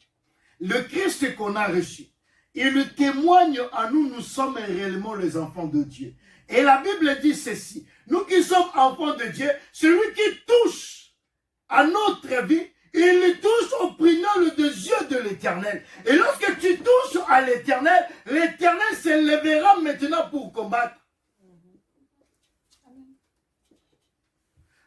le Christ qu'on a reçu, il témoigne à nous, nous sommes réellement les enfants de Dieu. Et la Bible dit ceci, nous qui sommes enfants de Dieu, celui qui touche à notre vie, il touche au prénom de Dieu de l'Éternel. Et lorsque tu touches à l'Éternel, l'Éternel s'élèvera maintenant pour combattre.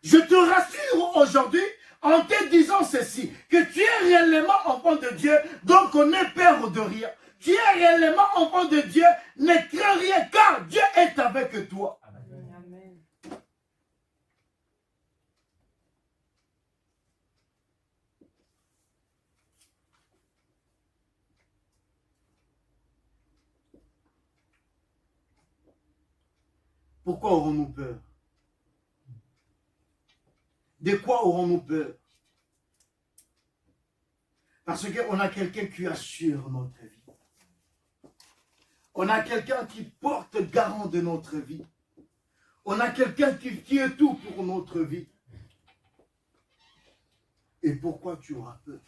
Je te rassure aujourd'hui en te disant ceci, que tu es réellement enfant de Dieu, donc on n'est peur de rien. Tu es réellement enfant de Dieu, ne crains rien car Dieu est avec toi. Amen. Pourquoi aurons-nous peur? De quoi aurons-nous peur? Parce qu'on a quelqu'un qui assure notre vie. On a quelqu'un qui porte garant de notre vie. On a quelqu'un qui est tout pour notre vie. Et pourquoi tu auras peur?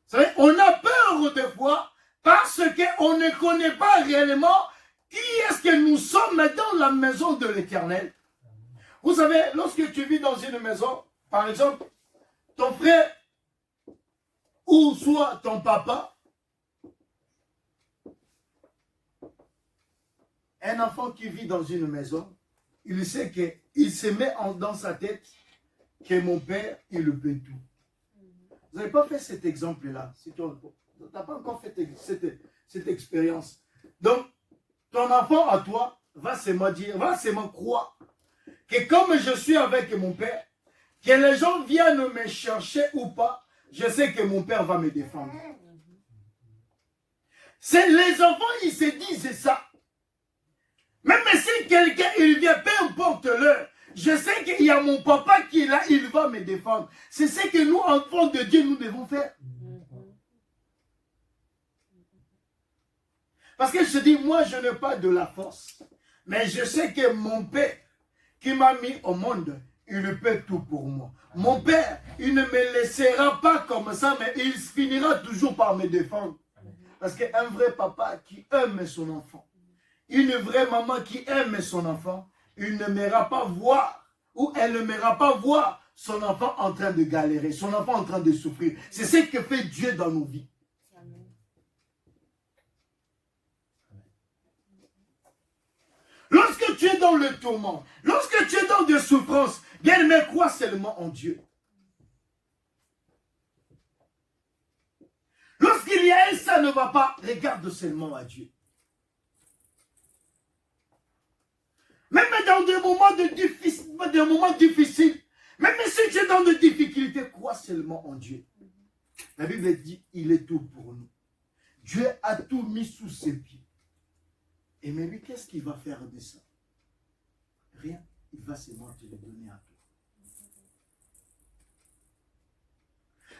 Vous savez, on a peur des fois parce qu'on ne connaît pas réellement qui est-ce que nous sommes dans la maison de l'Éternel. Vous savez, lorsque tu vis dans une maison, par exemple, ton frère ou soit ton papa, un enfant qui vit dans une maison, il sait qu'il se met dans sa tête que mon père, il peut tout. Vous n'avez pas fait cet exemple-là. Si tu n'as pas encore fait cette expérience. Donc, ton enfant à toi va seulement dire, va seulement croire que comme je suis avec mon père, que les gens viennent me chercher ou pas, je sais que mon père va me défendre. C'est les enfants, ils se disent ça. Même si quelqu'un, il vient, peu importe l'heure, je sais qu'il y a mon papa qui est là, il va me défendre. C'est ce que nous, enfants de Dieu, nous devons faire. Parce que je dis, moi, je n'ai pas de la force. Mais je sais que mon père, qui m'a mis au monde, il peut tout pour moi. Mon père, il ne me laissera pas comme ça, mais il finira toujours par me défendre. Parce qu'un vrai papa qui aime son enfant, une vraie maman qui aime son enfant, il ne m'ira pas voir, ou elle ne m'ira pas voir son enfant en train de galérer, son enfant en train de souffrir. C'est ce que fait Dieu dans nos vies. Lorsque tu es dans le tourment, lorsque tu es dans des souffrances, bien aimé, crois seulement en Dieu. Lorsqu'il y a un ça ne va pas, regarde seulement à Dieu. Même dans des moments difficiles, même si tu es dans des difficultés, crois seulement en Dieu. La Bible dit, il est tout pour nous. Dieu a tout mis sous ses pieds. Et mais lui, qu'est-ce qu'il va faire de ça? Rien. Il va seulement te le donner à toi.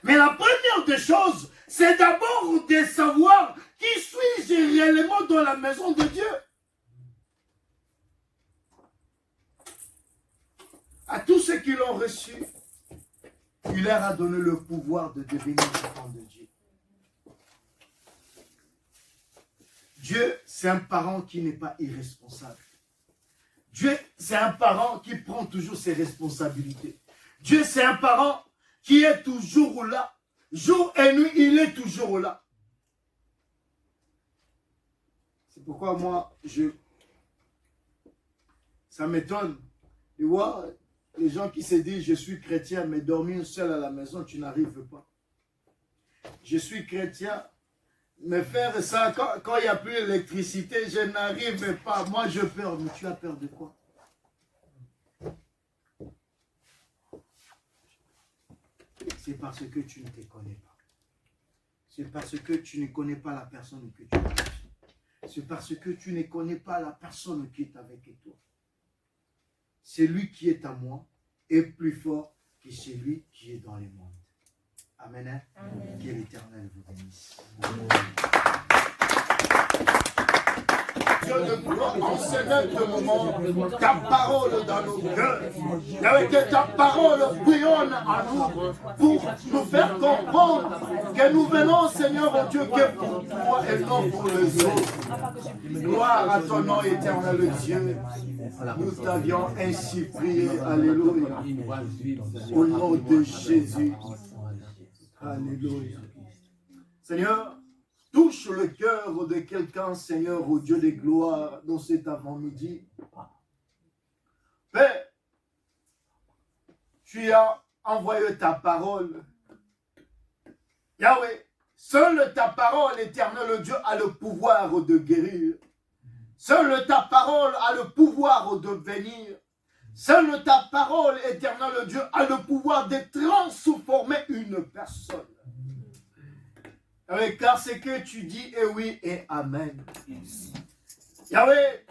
Mais la première des choses, c'est d'abord de savoir qui suis-je réellement dans la maison de Dieu. À tous ceux qui l'ont reçu, il leur a donné le pouvoir de devenir enfants de Dieu. Dieu, c'est un parent qui n'est pas irresponsable. Dieu, c'est un parent qui prend toujours ses responsabilités. Dieu, c'est un parent qui est toujours là. Jour et nuit, il est toujours là. C'est pourquoi moi, ça m'étonne de voir les gens qui se disent, je suis chrétien, mais dormir seul à la maison, tu n'arrives pas. Je suis chrétien, mais faire ça, quand il n'y a plus d'électricité, je n'arrive pas. Moi, je peur. Mais tu as peur de quoi? C'est parce que tu ne te connais pas. C'est parce que tu ne connais pas la personne que tu es. C'est parce que tu ne connais pas la personne qui est avec toi. Celui qui est à moi est plus fort que celui qui est dans les mondes. Amen. Amen. Que l'Éternel vous bénisse. Dieu de gloire, en ce même moment, ta parole dans nos cœurs, avec que ta parole bouillonne à nous pour nous faire comprendre que nous venons, Seigneur, au Dieu, que pour toi et non pour les autres. Gloire à ton nom éternel, Dieu. Nous t'avions ainsi prié, alléluia, au nom de Jésus. Alléluia. Seigneur, touche le cœur de quelqu'un, Seigneur, au Dieu des gloires, dans cet avant-midi. Père, tu as envoyé ta parole. Yahweh, seule ta parole, éternel Dieu, a le pouvoir de guérir. Seule ta parole a le pouvoir de venir. Seule ta parole, éternel Dieu, a le pouvoir de transformer une personne. Yahweh, car ce que tu dis est oui et amen. Yahweh,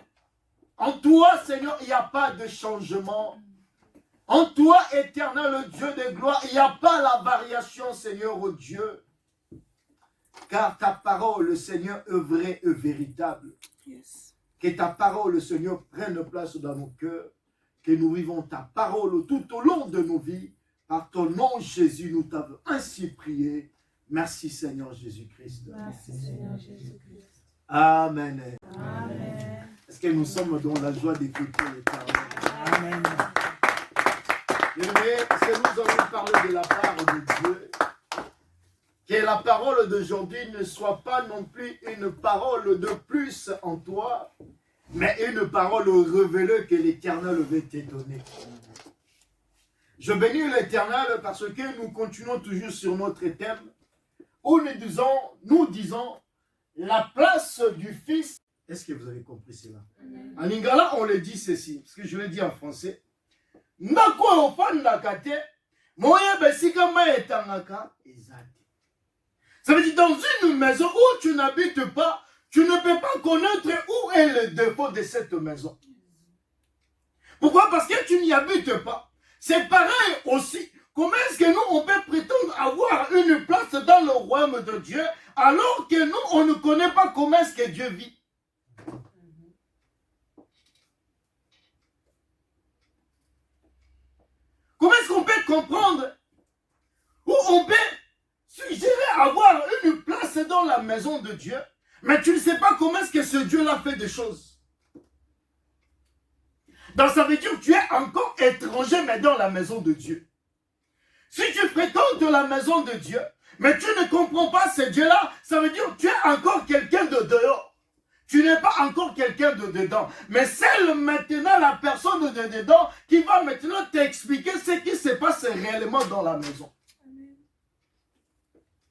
en toi, Seigneur, il n'y a pas de changement. En toi, éternel Dieu de gloire, il n'y a pas la variation, Seigneur, oh Dieu. Car ta parole, Seigneur, est vraie et véritable. Que ta parole, Seigneur, prenne place dans nos cœurs. Que nous vivons ta parole tout au long de nos vies. Par ton nom, Jésus, nous t'avons ainsi prié. Merci, Seigneur Jésus-Christ. Merci, Seigneur Jésus-Christ. Amen. Amen. Est-ce que nous sommes dans la joie d'écouter l'Éternel? Amen. Bien-aimés, est-ce que nous allons parler de la part de Dieu? Que la parole d'aujourd'hui ne soit pas non plus une parole de plus en toi, mais une parole révélée que l'Éternel veut te donner. Je bénis l'Éternel parce que nous continuons toujours sur notre thème où nous disons la place du Fils. Est-ce que vous avez compris cela? En lingala, on le dit ceci, parce que je le dis en français. Ça veut dire dans une maison où tu n'habites pas, tu ne peux pas connaître où est le défaut de cette maison. Pourquoi? Parce que tu n'y habites pas. C'est pareil aussi. Comment est-ce que nous, on peut prétendre avoir une place dans le royaume de Dieu alors que nous, on ne connaît pas comment est-ce que Dieu vit? Comment est-ce qu'on peut comprendre où on peut suggérer avoir une place dans la maison de Dieu, mais tu ne sais pas comment est-ce que ce Dieu-là fait des choses? Donc ça veut dire que tu es encore étranger, mais dans la maison de Dieu. Si tu fréquentes la maison de Dieu, mais tu ne comprends pas ce Dieu-là, ça veut dire que tu es encore quelqu'un de dehors. Tu n'es pas encore quelqu'un de dedans. Mais c'est maintenant la personne de dedans qui va maintenant t'expliquer ce qui se passe réellement dans la maison.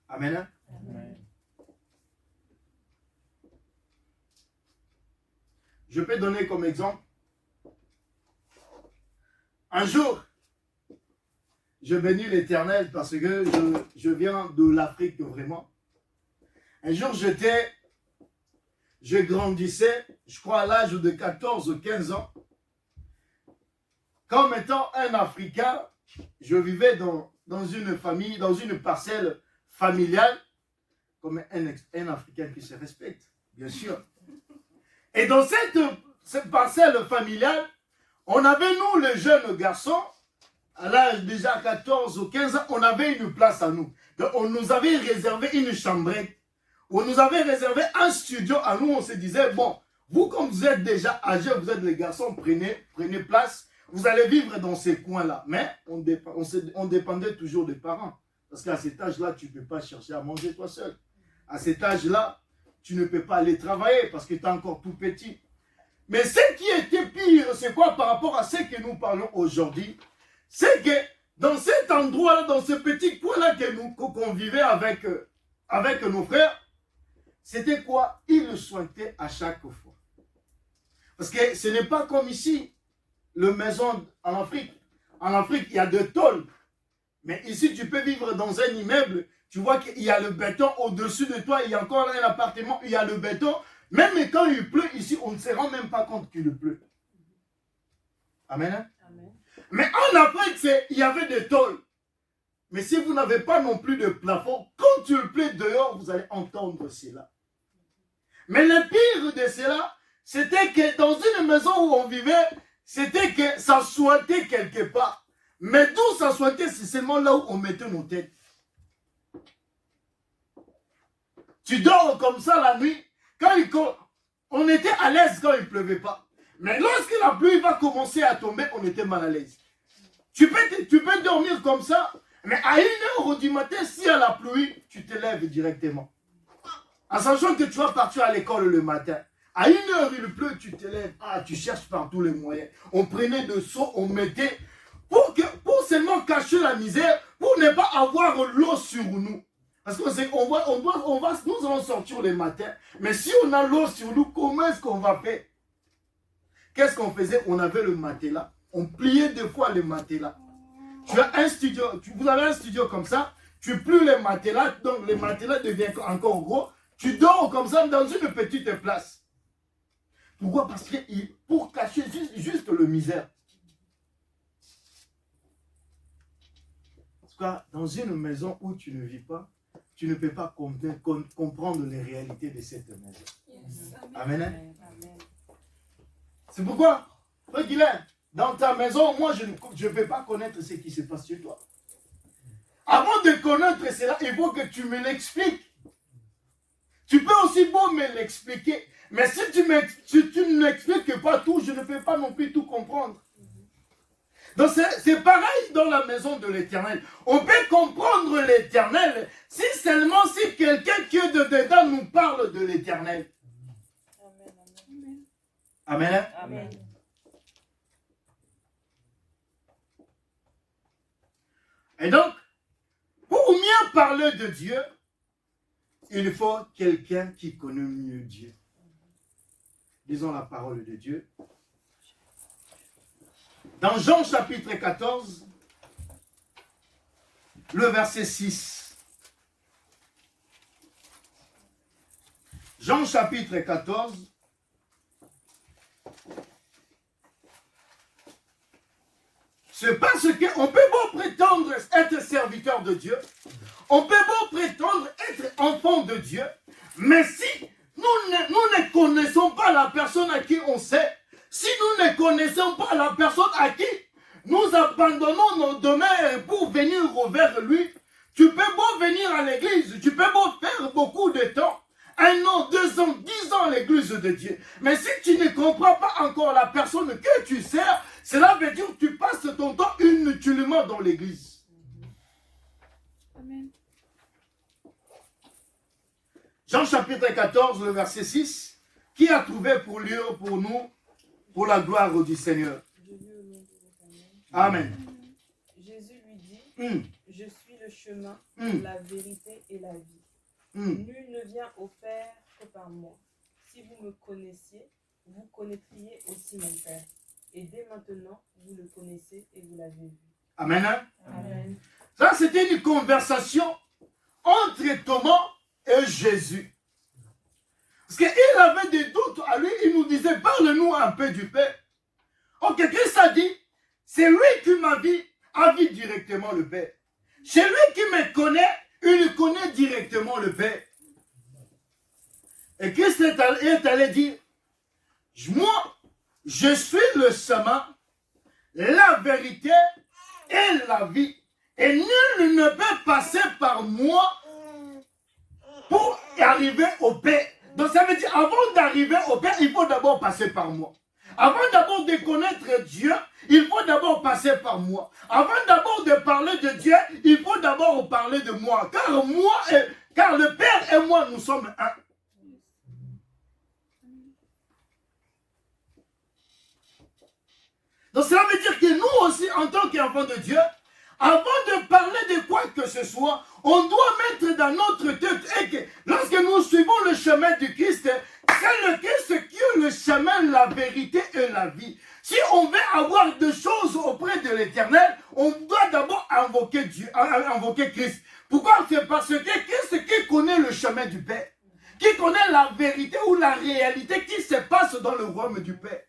Amen. Amen. Je peux donner comme exemple. Un jour, je bénis l'Éternel parce que je viens de l'Afrique vraiment. Un jour, je grandissais, je crois à l'âge de 14 ou 15 ans. Comme étant un Africain, je vivais dans une famille, dans une parcelle familiale, comme un Africain qui se respecte, bien sûr. Et dans cette parcelle familiale, on avait, nous, les jeunes garçons, à l'âge déjà 14 ou 15 ans, on avait une place à nous. Donc, on nous avait réservé une chambrette. On nous avait réservé un studio à nous. On se disait, bon, vous, comme vous êtes déjà âgés, vous êtes les garçons, prenez place. Vous allez vivre dans ces coins-là. Mais on dépendait toujours des parents. Parce qu'à cet âge-là, tu ne peux pas chercher à manger toi seul. À cet âge-là, tu ne peux pas aller travailler parce que tu es encore tout petit. Mais ce qui était pire, c'est quoi par rapport à ce que nous parlons aujourd'hui? C'est que dans cet endroit-là, dans ce petit coin-là qu'on vivait avec nos frères, c'était quoi? Ils le souhaitaient à chaque fois. Parce que ce n'est pas comme ici, le maison en Afrique. En Afrique, il y a des tôles. Mais ici, tu peux vivre dans un immeuble, tu vois qu'il y a le béton au-dessus de toi, il y a encore un appartement, il y a le béton. Même quand il pleut ici, on ne se rend même pas compte qu'il pleut. Amen. Amen. Mais en Afrique, il y avait des tôles. Mais si vous n'avez pas non plus de plafond, quand il pleut dehors, vous allez entendre cela. Mais le pire de cela, c'était que dans une maison où on vivait, c'était que ça sointait quelque part. Mais d'où ça sointait, c'est seulement là où on mettait nos têtes. Tu dors comme ça la nuit. On était à l'aise quand il ne pleuvait pas. Mais lorsque la pluie va commencer à tomber, on était mal à l'aise. Tu peux dormir comme ça, mais à 1h du matin, s'il y a la pluie, tu te lèves directement. En sachant que tu vas partir à l'école le matin. À 1h, il pleut, tu te lèves. Ah, tu cherches par tous les moyens. On prenait de seaux, on mettait pour seulement cacher la misère, pour ne pas avoir l'eau sur nous. Parce qu'on nous allons sortir le matin. Mais si on a l'eau sur nous, comment est-ce qu'on va faire? Qu'est-ce qu'on faisait? On avait le matelas. On pliait deux fois le matelas. Tu as un studio, vous avez un studio comme ça, tu plies le matelas, donc le matelas devient encore gros. Tu dors comme ça dans une petite place. Pourquoi? Parce que pour cacher juste le misère. En tout cas, dans une maison où tu ne vis pas, tu ne peux pas comprendre les réalités de cette maison. Yes. Amen. Amen. C'est pourquoi, frère Guilain, dans ta maison, moi, je ne vais pas connaître ce qui se passe chez toi. Avant de connaître cela, il faut que tu me l'expliques. Tu peux aussi beau me l'expliquer. Mais si tu ne m'expliques pas tout, je ne peux pas non plus tout comprendre. Donc c'est pareil dans la maison de l'Éternel. On peut comprendre l'Éternel si seulement si quelqu'un qui est de dedans nous parle de l'Éternel. Amen. Amen. Amen. Et donc, pour mieux parler de Dieu, il faut quelqu'un qui connaît mieux Dieu. Lisons la parole de Dieu. Dans Jean chapitre 14, le verset 6. Jean chapitre 14. C'est parce qu'on peut beau prétendre être serviteur de Dieu, on peut beau prétendre être enfant de Dieu, mais si nous ne connaissons pas la personne à qui on sait, si nous ne connaissons pas la personne à qui nous abandonnons nos demeures pour venir vers lui, tu peux beau venir à l'église, tu peux beau faire beaucoup de temps, 1 an, 2 ans, 10 ans à l'église de Dieu. Mais si tu ne comprends pas encore la personne que tu sers, cela veut dire que tu passes ton temps inutilement dans l'église. Amen. Jean chapitre 14, le verset 6. Qui a trouvé pour lire pour nous, pour la gloire du Seigneur? Amen. Jésus lui dit, je suis le chemin, la vérité et la vie. Nul ne vient au Père que par moi. Si vous me connaissiez, vous connaîtriez aussi mon Père. Et dès maintenant, vous le connaissez et vous l'avez vu. Amen. Hein? Amen. Ça, c'était une conversation entre Thomas et Jésus. Parce qu'il avait des doutes à lui, il nous disait, parle-nous un peu du Père. Ok, Christ a dit, c'est lui qui m'a vu, a vu directement le Père. C'est lui qui me connaît, il connaît directement le Père. Et Christ est allé dire, moi, je suis le chemin, la vérité et la vie. Et nul ne peut passer par moi pour arriver au Père. Donc ça veut dire, avant d'arriver au Père, il faut d'abord passer par moi. Avant d'abord de connaître Dieu, il faut d'abord passer par moi. Avant d'abord de parler de Dieu, il faut d'abord parler de moi. Car le Père et moi, nous sommes un. Donc cela veut dire que nous aussi, en tant qu'enfants de Dieu, avant de parler de quoi que ce soit, on doit mettre dans notre tête et que lorsque nous suivons le chemin du Christ, c'est le Christ qui est le chemin, la vérité et la vie. Si on veut avoir des choses auprès de l'Éternel, on doit d'abord invoquer Dieu, invoquer Christ. Pourquoi? C'est parce que Christ qui connaît le chemin du Père, qui connaît la vérité ou la réalité qui se passe dans le royaume du Père.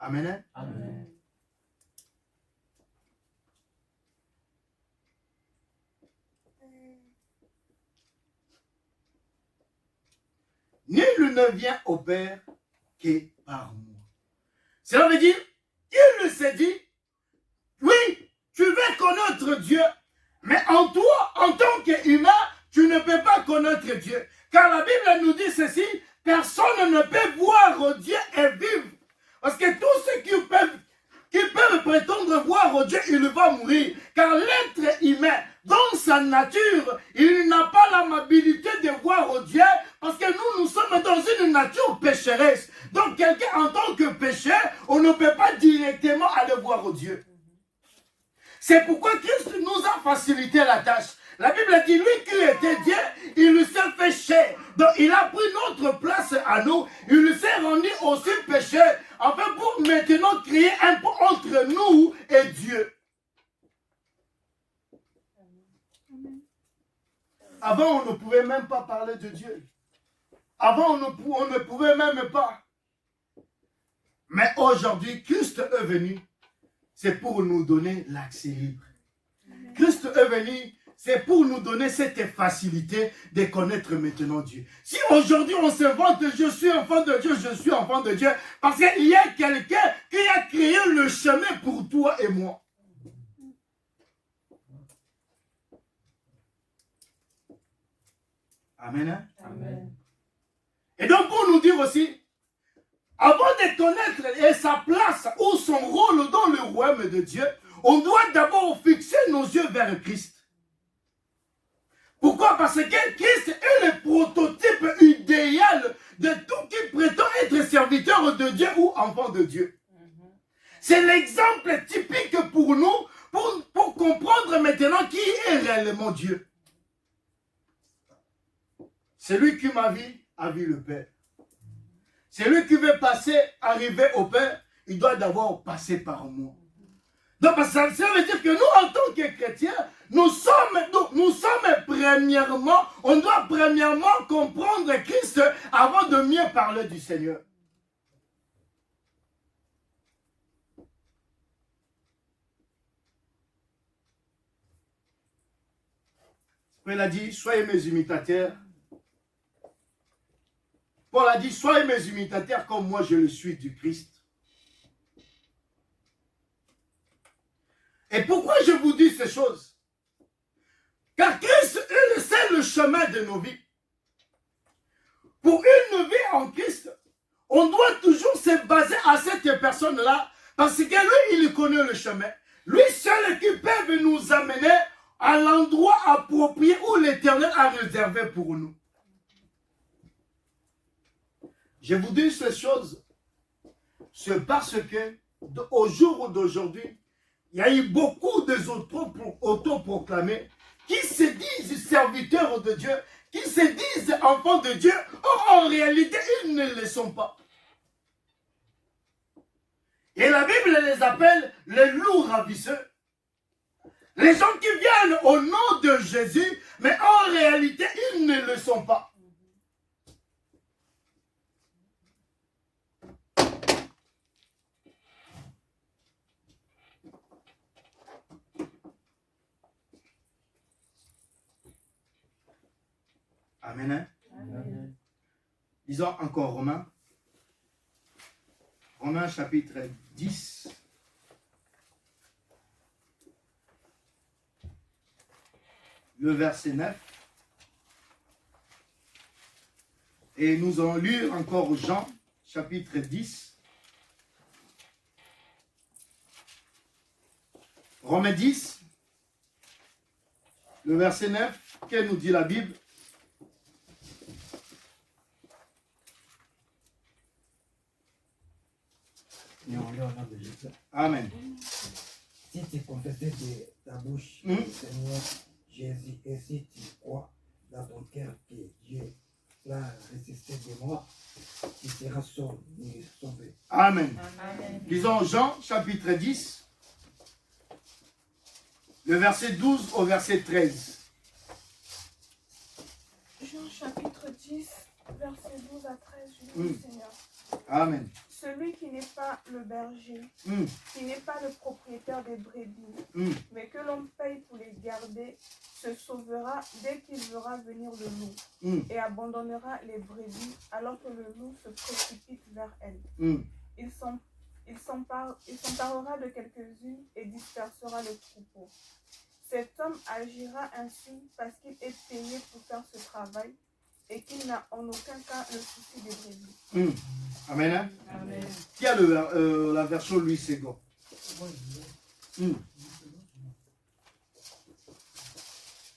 Amen. Amen. Nul ne vient au Père que par moi. Cela veut dire, il s'est dit, oui, tu veux connaître Dieu, mais en toi, en tant qu'humain, tu ne peux pas connaître Dieu. Car la Bible nous dit ceci, personne ne peut voir Dieu et vivre. Parce que tous ceux qui peuvent prétendre voir Dieu, il va mourir. Car l'être humain, dans sa nature, il n'a pas l'amabilité de voir Dieu, parce que nous sommes dans une nature pécheresse. Donc quelqu'un en tant que pécheur, on ne peut pas directement aller voir Dieu. C'est pourquoi Christ nous a facilité la tâche. La Bible dit, lui qui était Dieu, il s'est fait chair. Donc il a pris notre place à nous. Il s'est rendu aussi pécheur, afin pour maintenant créer un pont entre nous et Dieu. Avant, on ne pouvait même pas parler de Dieu. Avant, on ne pouvait même pas. Mais aujourd'hui, Christ est venu. C'est pour nous donner l'accès libre. Christ est venu, c'est pour nous donner cette facilité de connaître maintenant Dieu. Si aujourd'hui on se vante, je suis enfant de Dieu, je suis enfant de Dieu, parce qu'il y a quelqu'un qui a créé le chemin pour toi et moi. Amen. Hein? Amen. Et donc pour nous dire aussi, avant de connaître sa place ou son rôle dans le royaume de Dieu, on doit d'abord fixer nos yeux vers Christ. Pourquoi? Parce que Christ est le prototype idéal de tout qui prétend être serviteur de Dieu ou enfant de Dieu. C'est l'exemple typique pour nous, pour comprendre maintenant qui est réellement Dieu. Celui qui m'a vu a vu le Père. Celui qui veut arriver au Père, il doit d'abord passer par moi. Donc ça veut dire que nous, en tant que chrétiens, nous sommes premièrement, on doit premièrement comprendre Christ avant de mieux parler du Seigneur. Paul a dit, soyez mes imitateurs. Paul a dit, soyez mes imitateurs comme moi je le suis du Christ. Et pourquoi je vous dis ces choses? Car Christ, il sait le chemin de nos vies. Pour une vie en Christ, on doit toujours se baser à cette personne-là, parce que lui, il connaît le chemin. Lui seul qui peut nous amener à l'endroit approprié où l'Éternel a réservé pour nous. Je vous dis ces choses, c'est parce que au jour d'aujourd'hui, il y a eu beaucoup d'autoproclamés qui se disent serviteurs de Dieu, qui se disent enfants de Dieu, or en réalité, ils ne le sont pas. Et la Bible les appelle les loups ravisseurs. Les gens qui viennent au nom de Jésus, mais en réalité, ils ne le sont pas. Amen. Amen. Lisons encore Romains. Romains chapitre 10. Le verset 9. Et nous allons lire encore Jean chapitre 10. Romains 10. Le verset 9. Que nous dit la Bible? Et on lit au nom de Jésus. Amen. Si tu confesses de ta bouche Mm. le Seigneur Jésus et si tu crois dans ton cœur que Dieu l'a ressuscité des morts, tu seras sauvé. Amen. Amen. Lisons Jean chapitre 10. Le verset 12 au verset 13. Jean chapitre 10, verset 12 à 13, je lis, Seigneur. Amen. Celui qui n'est pas le berger, Mm. qui n'est pas le propriétaire des brebis, Mm. mais que l'on paye pour les garder, se sauvera dès qu'il verra venir le loup Mm. et abandonnera les brebis alors que le loup se précipite vers elles. Mm. Il s'emparera de quelques-unes et dispersera le troupeau. Cet homme agira ainsi parce qu'il est payé pour faire ce travail et qu'il n'a en aucun cas le souci des brebis. Mm. Amen. Hein? Amen. Qui a la version Louis II? Mm.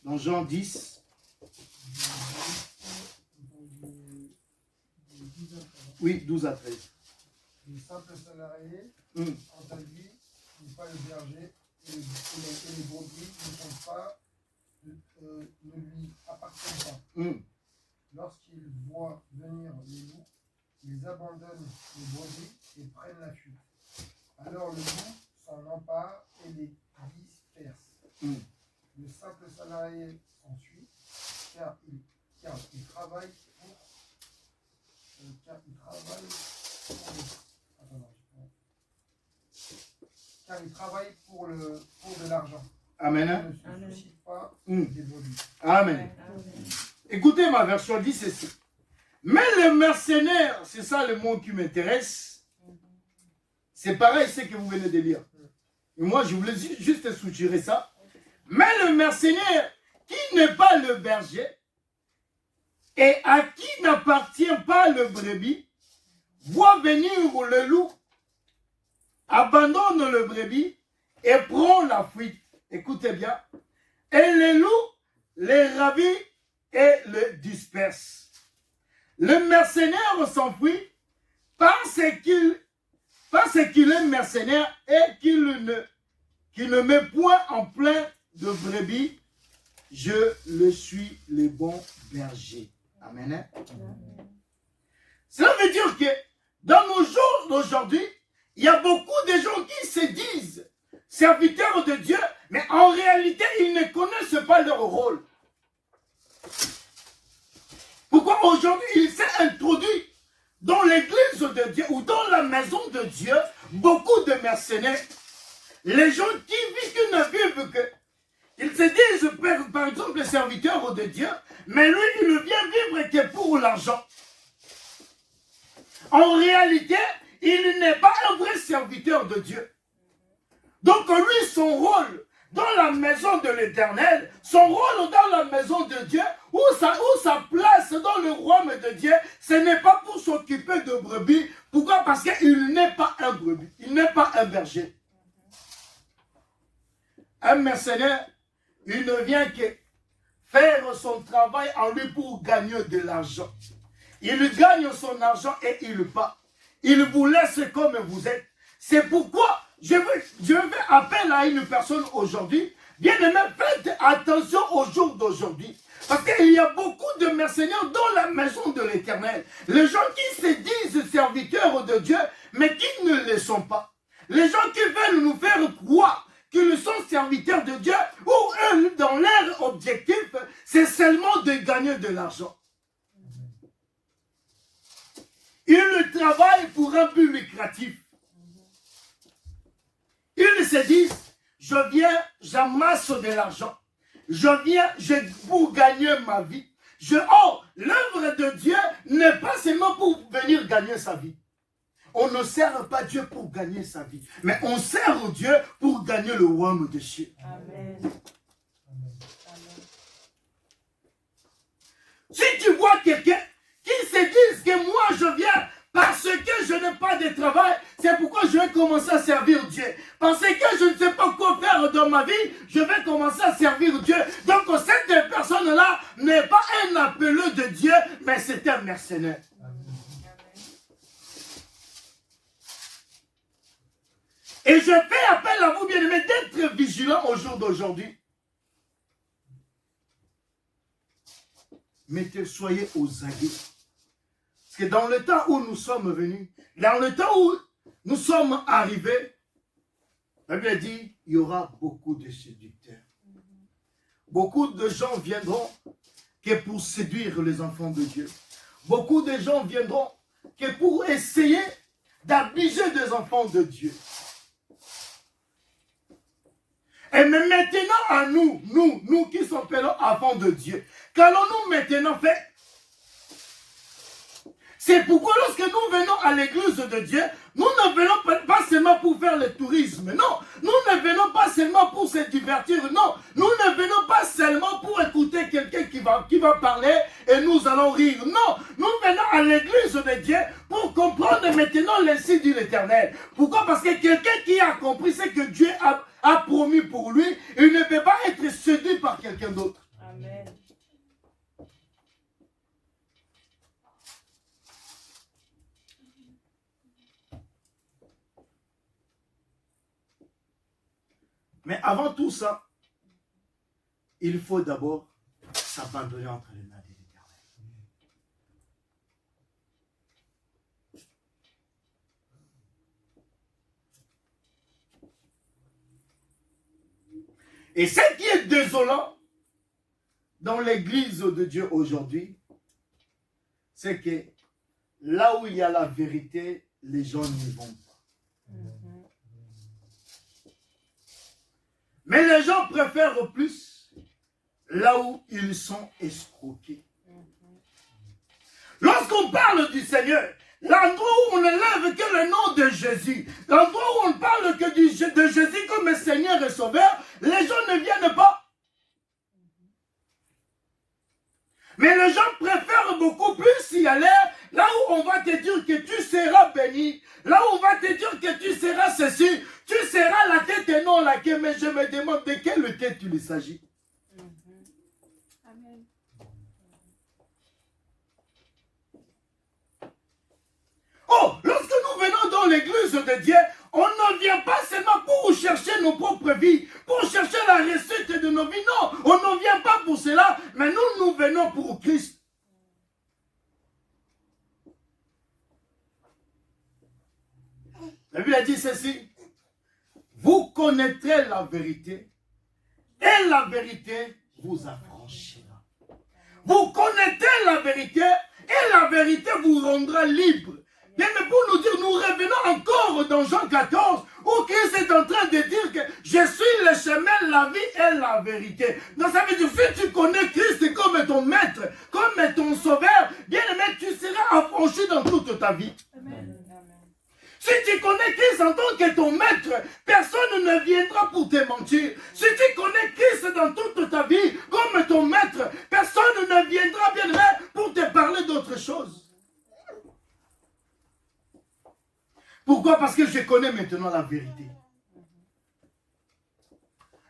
Dans Jean 10. Oui, 12 à 13. Les simples salariés, Mm. quant à lui, n'est pas le berger, et les brebis ne lui appartiennent pas. Mm. Lorsqu'il voit venir les loups, ils abandonnent les brebis et prennent la fuite. Alors le loup s'en empare et les disperse. Mm. Le simple salarié s'enfuit, car il travaille pour de l'argent. Amen. Il Hein? ne se soucie pas Mm. des brebis. Amen. Amen. Écoutez, ma version dit ceci. Mais le mercenaire, c'est ça le mot qui m'intéresse. C'est pareil, ce que vous venez de lire. Et moi, je voulais juste suggérer ça. Mais le mercenaire, qui n'est pas le berger, et à qui n'appartient pas le brebis, voit venir le loup, abandonne le brebis et prend la fuite. Écoutez bien. Et le loup les ravit et le disperse. Le mercenaire s'enfuit parce qu'il est mercenaire et qu'il ne met point en plein de brebis. Je le suis le bon berger. Amen. Hein? Cela veut dire que dans nos jours d'aujourd'hui, il y a beaucoup de gens qui se disent serviteurs de Dieu, mais en réalité, ils ne connaissent pas leur rôle. Pourquoi aujourd'hui, il s'est introduit dans l'église de Dieu ou dans la maison de Dieu, beaucoup de mercenaires. Les gens qui ne vivent que, ils se disent par exemple serviteurs de Dieu, mais lui, il ne vient vivre que pour l'argent. En réalité, il n'est pas un vrai serviteur de Dieu. Donc lui, son rôle dans la maison de l'Éternel, son rôle dans la maison de Dieu, ou sa place dans le royaume de Dieu, ce n'est pas pour s'occuper de brebis. Pourquoi? Parce qu'il n'est pas un brebis, il n'est pas un berger. Un mercenaire, il ne vient que faire son travail en lui pour gagner de l'argent. Il gagne son argent et il part. Il vous laisse comme vous êtes. C'est pourquoi je vais appeler à une personne aujourd'hui. Bien aimé, faites attention au jour d'aujourd'hui. Parce qu'il y a beaucoup de mercenaires dans la maison de l'Éternel. Les gens qui se disent serviteurs de Dieu, mais qui ne le sont pas. Les gens qui veulent nous faire croire qu'ils sont serviteurs de Dieu, ou eux, dans leur objectif, c'est seulement de gagner de l'argent. Ils travaillent pour un but lucratif. Ils se disent, je viens, j'amasse de l'argent. Je viens, pour gagner ma vie. L'œuvre de Dieu n'est pas seulement pour venir gagner sa vie. On ne sert pas Dieu pour gagner sa vie, mais on sert Dieu pour gagner le royaume de Dieu. Amen. Si tu vois quelqu'un qui se dit que moi je viens parce que je n'ai pas de travail, c'est pourquoi je vais commencer à servir Dieu. Parce que je ne sais pas quoi faire dans ma vie, je vais commencer à servir Dieu. Donc cette personne-là n'est pas un appelé de Dieu, mais c'est un mercenaire. Et je fais appel à vous, bien-aimés, d'être vigilants au jour d'aujourd'hui. Soyez aux aguets. Parce que dans le temps où nous sommes venus, dans le temps où nous sommes arrivés, la Bible dit, il y aura beaucoup de séducteurs. Beaucoup de gens viendront que pour séduire les enfants de Dieu. Beaucoup de gens viendront que pour essayer d'abuser des enfants de Dieu. Et mais maintenant à nous qui sommes enfants de Dieu, qu'allons-nous maintenant faire? C'est pourquoi lorsque nous venons à l'église de Dieu, nous ne venons pas seulement pour faire le tourisme, non. Nous ne venons pas seulement pour se divertir, non. Nous ne venons pas seulement pour écouter quelqu'un qui va parler et nous allons rire, non. Nous venons à l'église de Dieu pour comprendre maintenant l'insigne de l'Éternel. Pourquoi? Parce que quelqu'un qui a compris ce que Dieu a promis pour lui, il ne peut pas être séduit par quelqu'un d'autre. Amen. Mais avant tout ça, il faut d'abord s'abandonner entre les mains de l'Éternel. Et ce qui est désolant dans l'église de Dieu aujourd'hui, c'est que là où il y a la vérité, les gens n'y vont pas. Mais les gens préfèrent plus là où ils sont escroqués. Lorsqu'on parle du Seigneur, l'endroit où on n'élève que le nom de Jésus, l'endroit où on parle que de Jésus comme Seigneur et Sauveur, les gens ne viennent pas. Mais les gens préfèrent beaucoup plus y aller là où on va te dire que tu seras béni, là où on va te dire que tu seras ceci, tu seras la tête et non la queue. Mais je me demande de quelle tête il s'agit. Amen. Oh, lorsque nous venons dans l'église de Dieu, on ne vient pas seulement pour chercher nos propres vies, pour chercher la réussite de nos vies. Non, on ne vient pas pour cela, mais nous venons pour Christ. La Bible a dit ceci: vous connaîtrez la vérité, et la vérité vous affranchira. Vous connaîtrez la vérité, et la vérité vous rendra libre. Bien, mais pour nous dire, nous revenons encore dans Jean 14, où Christ est en train de dire que je suis le chemin, la vie et la vérité. Donc ça veut dire, si tu connais Christ comme ton maître, comme ton sauveur, bien aimé, tu seras affranchi dans toute ta vie. Amen. Si tu connais Christ en tant que ton maître, personne ne viendra pour te mentir. Si tu connais Christ dans toute ta vie comme ton maître, personne ne viendra, bien aimé, pour te parler d'autre chose. Pourquoi? Parce que je connais maintenant la vérité.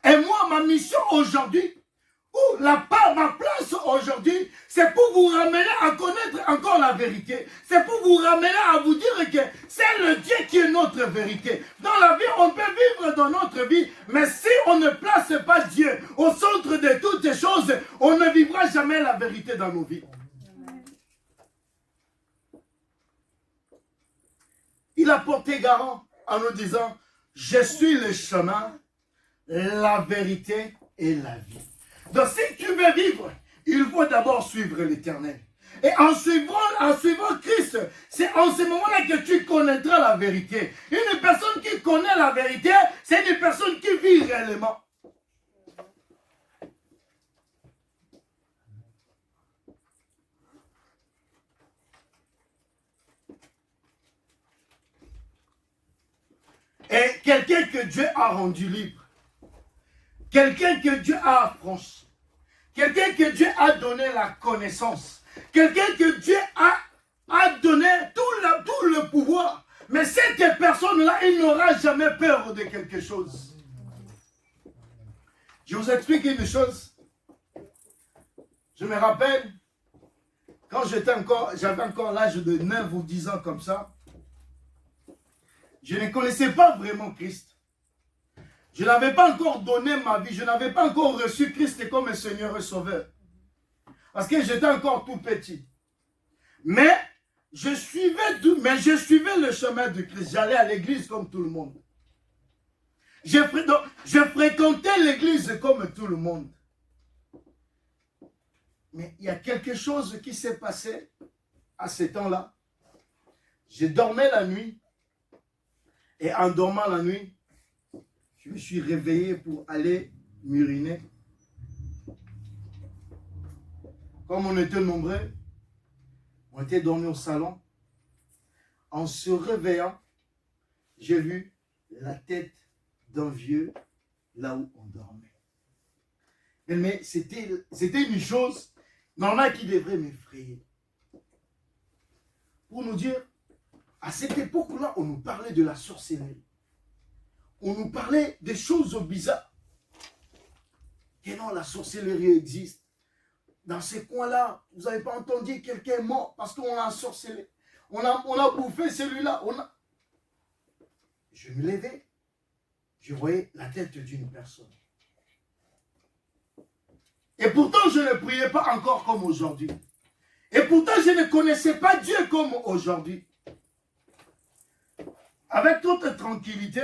Et moi, ma mission aujourd'hui, Ou ma place aujourd'hui, c'est pour vous ramener à connaître encore la vérité. C'est pour vous ramener à vous dire que c'est le Dieu qui est notre vérité. Dans la vie, on peut vivre dans notre vie, mais si on ne place pas Dieu au centre de toutes les choses, on ne vivra jamais la vérité dans nos vies. Il a porté garant en nous disant, je suis le chemin, la vérité et la vie. Donc si tu veux vivre, il faut d'abord suivre l'Éternel. Et en suivant Christ, c'est en ce moment-là que tu connaîtras la vérité. Une personne qui connaît la vérité, c'est une personne qui vit réellement. Et quelqu'un que Dieu a rendu libre, quelqu'un que Dieu a affranchi, quelqu'un que Dieu a donné la connaissance, quelqu'un que Dieu a donné tout le pouvoir. Mais cette personne-là, il n'aura jamais peur de quelque chose. Je vous explique une chose. Je me rappelle, quand j'avais encore l'âge de 9 ou 10 ans comme ça, je ne connaissais pas vraiment Christ. Je n'avais pas encore donné ma vie. Je n'avais pas encore reçu Christ comme Seigneur et Sauveur. Parce que j'étais encore tout petit. Mais je suivais le chemin de Christ. J'allais à l'église comme tout le monde. Je fréquentais l'église comme tout le monde. Mais il y a quelque chose qui s'est passé à ce temps-là. Je dormais la nuit. Et en dormant la nuit, je me suis réveillé pour aller m'uriner. Comme on était nombreux, on était dormis au salon. En se réveillant, j'ai vu la tête d'un vieux là où on dormait. Mais c'était une chose normale qui devrait m'effrayer. Pour nous dire, à cette époque-là, on nous parlait de la sorcellerie. On nous parlait des choses bizarres. Et non, la sorcellerie existe. Dans ces coins-là, vous n'avez pas entendu quelqu'un est mort parce qu'on a sorcelé. On a bouffé celui-là. Je me levais. Je voyais la tête d'une personne. Et pourtant, je ne priais pas encore comme aujourd'hui. Et pourtant, je ne connaissais pas Dieu comme aujourd'hui. Avec toute tranquillité,